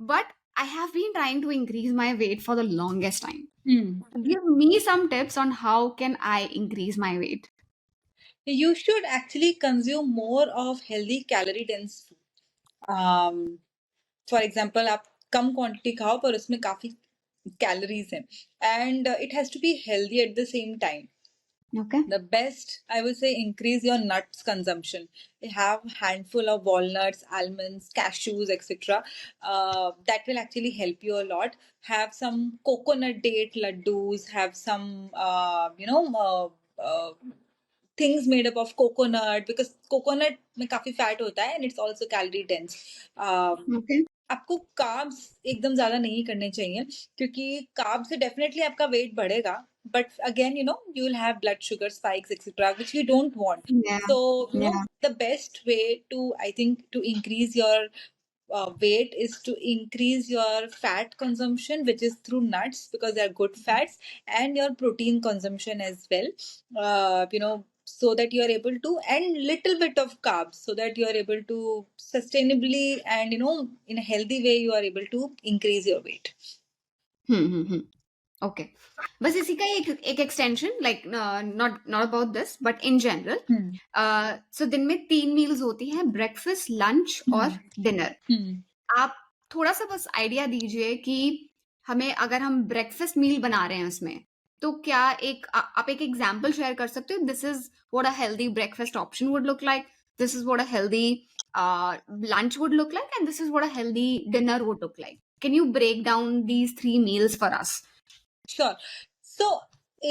But I have been trying to increase my weight for the longest time. Give me some tips on how can I increase my weight. You should actually consume more of healthy calorie dense food. For example, आप कम quantity खाओ पर उसमें काफी calories हैं, and it has to be healthy at the same time. Okay. The best, I would say, increase your nuts consumption. You have handful of walnuts, almonds, cashews, etc. That will actually help you a lot. Have some coconut date laddus. Have some, things made up of coconut, because coconut में काफी fat होता है and it's also calorie dense. Okay. आपको carbs एकदम ज्यादा नहीं करने चाहिए, क्योंकि कार्ब से डेफिनेटली आपका वेट बढ़ेगा, but again you will have blood sugar spikes, etc., which we don't want. Yeah. So Yeah. the best way to, I think, to increase your weight is to increase your fat consumption, which is through nuts, because they are good fats, and your protein consumption as well. So that you are able to, and little bit of carbs, so that you are able to sustainably and in a healthy way you are able to increase your weight. Okay, बस इसी का एक extension, like not not about this but in general. So दिन में 3 meals होती हैं, breakfast, lunch और dinner. आप थोड़ा सा बस आइडिया दीजिए कि हमें, अगर हम ब्रेकफास्ट मील बना रहे हैं उसमें, तो क्या आप एक एग्जांपल शेयर कर सकते हो? This is what a healthy breakfast option would look like, this is what a healthy lunch would look like, and this is what a healthy dinner would look like. Can you break down these 3 meals for us? Sure. सो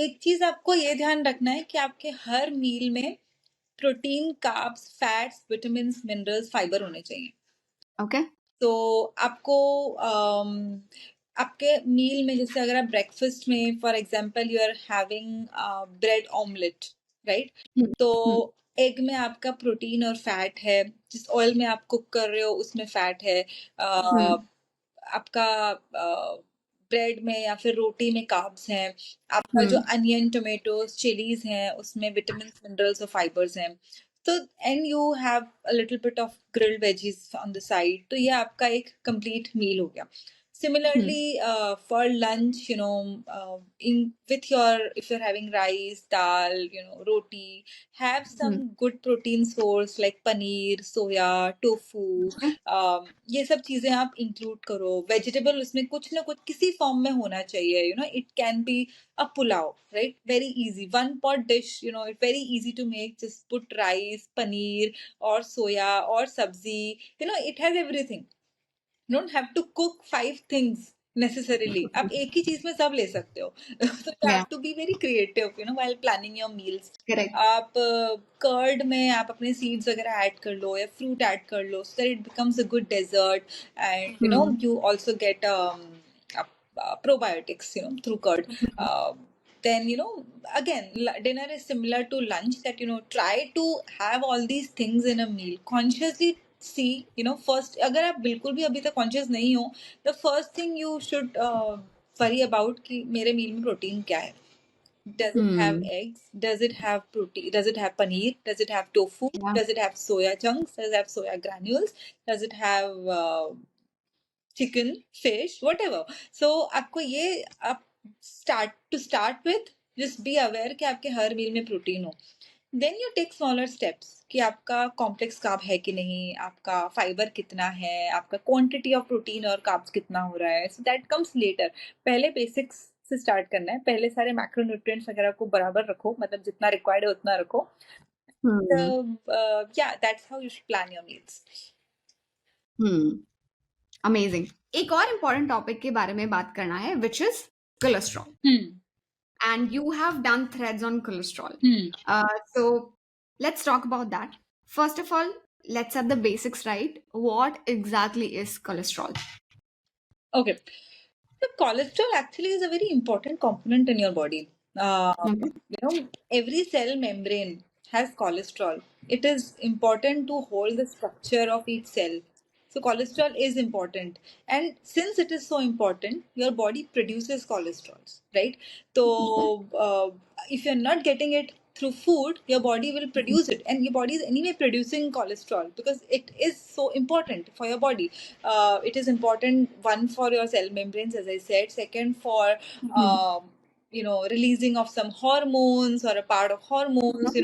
एक चीज आपको ये ध्यान रखना है कि आपके हर मील में protein, carbs, fats, vitamin, minerals, fibre होने चाहिए. Okay. तो आपको आपके मील में, जैसे अगर आप ब्रेकफास्ट में for example you are having bread omelette, right, तो एग में आपका प्रोटीन और फैट है, जिस ऑयल में आप कुक कर रहे हो उसमें फैट है. आपका ब्रेड में या फिर रोटी में कार्ब्स हैं. आपका जो अनियन, टोमेटोज, चिलीज हैं, उसमें विटामिन, मिनरल्स और फाइबर्स हैं. तो and you have a little bit of grilled veggies on the side, तो ये आपका एक कंप्लीट मील हो गया. Similarly, for lunch, in with your, if you're having rice, dal, roti, have some good protein source like paneer, soya, tofu. ये सब चीजें आप इंक्लूड करो. वेजिटेबल उसमें कुछ ना कुछ किसी फॉर्म में होना चाहिए. It can be a pulao, right? Very easy, one pot dish. It's very easy to make. Just put rice, paneer, or soya, or sabzi. It has everything. Don't have to cook 5 things necessarily. आप एक ही चीज में सब ले सकते हो. So you have to be very creative, while planning your meals. Correct. आप curd में आप अपने सीड्स वगैरह ऐड कर लो या फ्रूट ऐड कर लो, so that it becomes a good dessert, and you also get probiotics, through curd. Then again, dinner is similar to lunch, that try to have all these things in a meal. Consciously see, first, अगर आप बिल्कुल भी अभी तक conscious नहीं हो, the first thing you should worry about कि मेरे मील में प्रोटीन क्या है. Does it have eggs? Does it have protein? Does it have paneer? Does it have tofu? Yeah. Does it have soya chunks? Does it have soya granules? Does it have chicken, fish, whatever? So आपको ये आप start with, just be aware कि आपके हर मील में protein हो. Then you take smaller steps कि आपका complex carb है कि नहीं, आपका फाइबर कितना है, आपका क्वांटिटी ऑफ प्रोटीन और कार्ब्स कितना हो रहा है. So that comes later. पहले बेसिक्स से स्टार्ट करना है. पहले सारे मैक्रोन्यूट्रिएंट्स वगैरह को बराबर रखो, मतलब जितना रिक्वायर्ड है उतना रखो. Yeah, that's how you should plan your meals. Amazing. एक और इम्पोर्टेंट टॉपिक के बारे में बात करना है, which is cholesterol. And you have done threads on cholesterol. So let's talk about that. First of all, let's set the basics right. What exactly is cholesterol? Okay. So cholesterol actually is a very important component in your body. Every cell membrane has cholesterol. It is important to hold the structure of each cell. So cholesterol is important, and since it is so important, your body produces cholesterol, right? So if you're not getting it through food, your body will produce it, and your body is anyway producing cholesterol because it is so important for your body. It is important, one, for your cell membranes, as I said. Second, for releasing of some hormones or a part of hormones,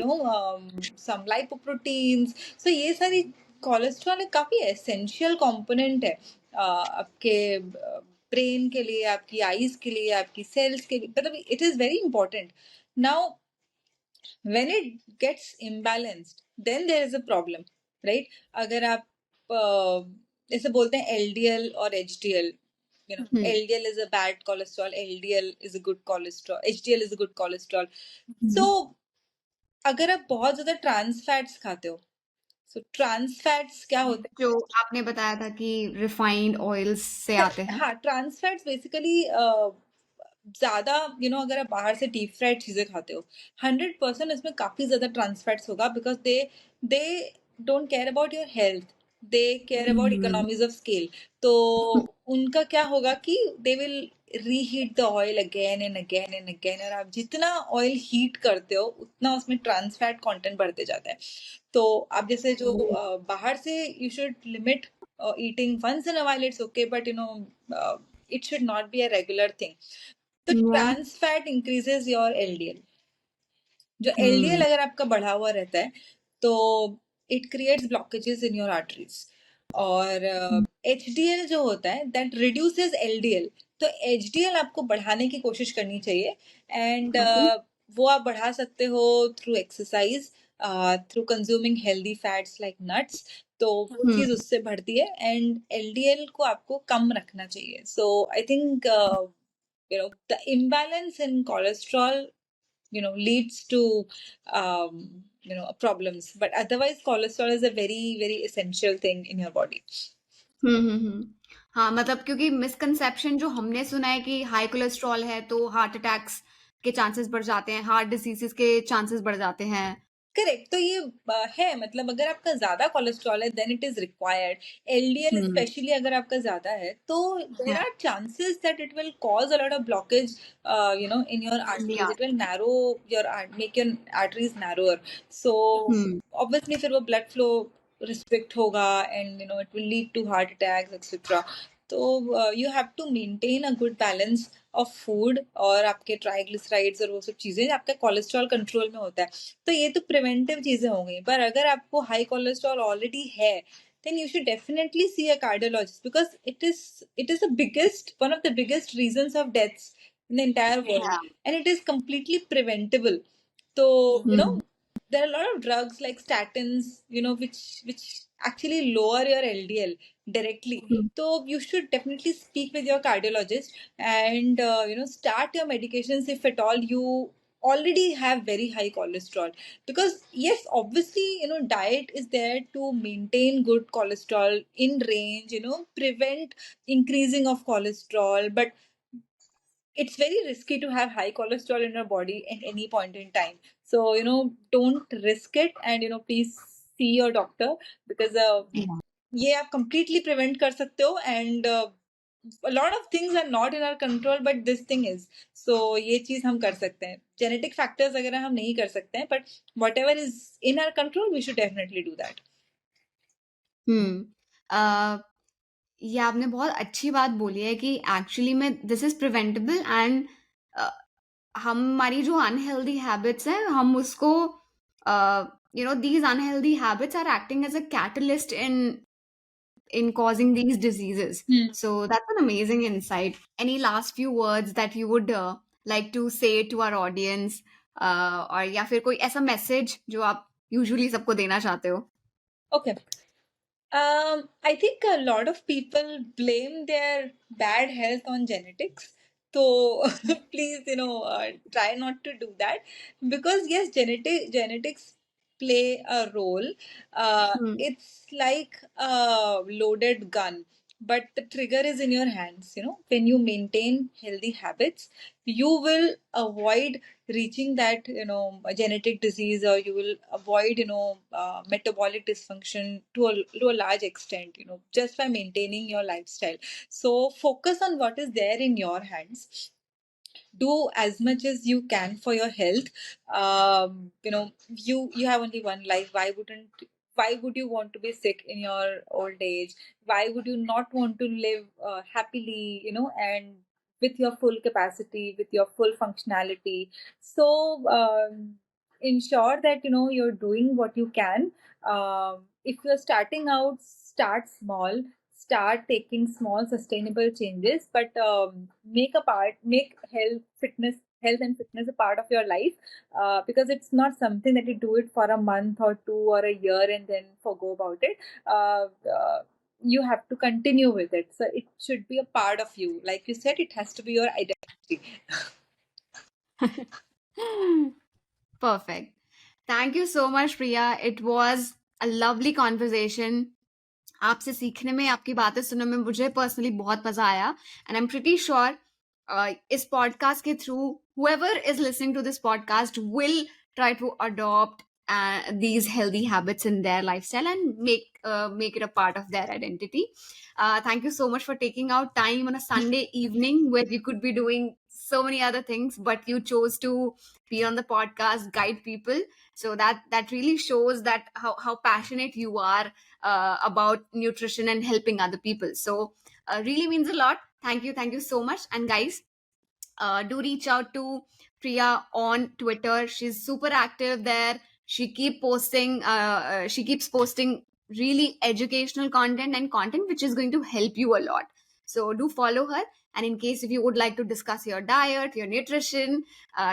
some lipoproteins. So ये सारी cholesterol एक काफी essential component है आपके brain के लिए, आपकी eyes के लिए, आपकी सेल्स के लिए, मतलब it is very important. Now when it gets imbalanced, then there is a problem, right? अगर आप जैसे बोलते हैं LDL और HDL, LDL is a bad cholesterol, LDL is a good cholesterol, HDL is a good cholesterol. So अगर आप बहुत ज्यादा ट्रांस फैट्स खाते हो, so ट्रांस फैट्स क्या होते हैं? जो आपने बताया था कि रिफाइंड ऑयल्स से आते हैं. हाँ, ट्रांस फैट्स बेसिकली ज्यादा अगर आप बाहर से डीप फ्राइड चीजें खाते हो, 100% इसमें काफी ज्यादा ट्रांस फैट्स होगा, because they don't care about your health, they care about economies of scale. तो उनका क्या होगा कि they will reheat the oil again and again and again, और आप जितना ऑयल हीट करते हो उतना उसमें ट्रांस फैट कंटेंट बढ़ते जाता है. तो आप जैसे जो बाहर से you should limit eating once in a while, it's okay, but it should not be a regular thing. तो trans fat increases your LDL. जो LDL अगर आपका बढ़ा हुआ रहता है तो it creates blockages in your arteries. और HDL जो होता है दैट रिड्यूसेस LDL. तो HDL आपको बढ़ाने की कोशिश करनी चाहिए, एंड वो आप बढ़ा सकते हो through exercise, through consuming healthy fats like nuts. तो वो चीज उससे बढ़ती है, एंड LDL को आपको कम रखना चाहिए. So I think the imbalance in cholesterol leads to problems, but otherwise cholesterol is a very very essential thing in your body. हाँ, मतलब क्योंकि मिसकंसेप्शन जो हमने सुना है कि हाई कोलेस्ट्रॉल है तो हार्ट अटैक्स के चांसेस बढ़ जाते हैं, हार्ट डिजीजेस के चांसेस बढ़ जाते हैं. करेक्ट. तो ये है, मतलब अगर आपका ज्यादा कोलेस्ट्रॉल है then it is required. LDL specially अगर आपका ज्यादा है तो there are chances that it will cause a lot of blockage in your arteries. It will narrow your make your arteries narrower. So obviously फिर वो blood flow restrict होगा, and it will lead to heart attacks etcetera. तो you have to maintain a good balance of food, और आपके triglycerides और वो सब चीजें आपका कोलेस्ट्रॉल कंट्रोल में होता है. तो ये तो प्रिवेंटिव चीजें हो गई. पर अगर आपको हाई कोलेस्ट्रॉल ऑलरेडी है, then you should definitely see a cardiologist, because it is the biggest one of the biggest reasons of deaths in the entire world, and it is completely preventable. So there are a lot of drugs like statins, which actually lower your LDL directly. So you should definitely speak with your cardiologist, and start your medications if at all you already have very high cholesterol. Because yes, obviously diet is there to maintain good cholesterol in range, prevent increasing of cholesterol, but it's very risky to have high cholesterol in your body at any point in time. So don't risk it, and please see your doctor, because ये आप completely prevent कर सकते हो, and a lot of things are not in our control, but this thing is. So ये चीज हम कर सकते हैं. Genetic factors वगैरह हम नहीं कर सकते हैं, but whatever is in our control, we should definitely do that. ये आपने बहुत अच्छी बात बोली है कि एक्चुअली में दिस इज प्रिवेंटेबल, एंड हमारी जो अनहेल्दी हैबिट्स हैं हम उसको these unhealthy habits are acting as a catalyst in causing these diseases. So that's an amazing insight. Any last few words that you would like to say to our audience, और या फिर कोई ऐसा message जो आप usually सबको देना चाहते हो? Okay. I think a lot of people blame their bad health on genetics. So please, try not to do that, because yes, genetics play a role. It's like a loaded gun, but the trigger is in your hands. When you maintain healthy habits, you will avoid reaching that genetic disease, or you will avoid metabolic dysfunction to a large extent, just by maintaining your lifestyle. So focus on what is there in your hands. Do as much as you can for your health. You have only one life. Why would you want to be sick in your old age? Why would you not want to live happily, and with your full capacity, with your full functionality. So ensure that you're doing what you can. If you're starting out, start small. Start taking small sustainable changes, but make health and fitness a part of your life, because it's not something that you do it for a month or two or a year and then forgo about it. Uh, uh, you have to continue with it. So it should be a part of you. Like you said, it has to be your identity. Perfect. Thank you so much, Priya. It was a lovely conversation. आपसे सीखने में, आपकी बातें सुनने में मुझे personally बहुत मजा आया, and I am pretty sure इस पॉडकास्ट के through whoever is listening to this podcast will try to adopt these healthy habits in their lifestyle and make it a part of their identity. Thank you so much for taking out time on a Sunday evening where you could be doing so many other things, but you chose to be on the podcast, guide people. So that really shows that how passionate you are about nutrition and helping other people. So really means a lot. Thank you so much. And guys, do reach out to Priya on Twitter. She's super active there. She keeps posting really educational content and content which is going to help you a lot. So do follow her. And in case if you would like to discuss your diet, your nutrition,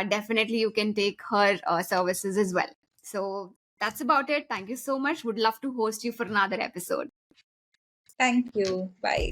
definitely you can take her services as well. So that's about it. Thank you so much. Would love to host you for another episode. Thank you. Bye.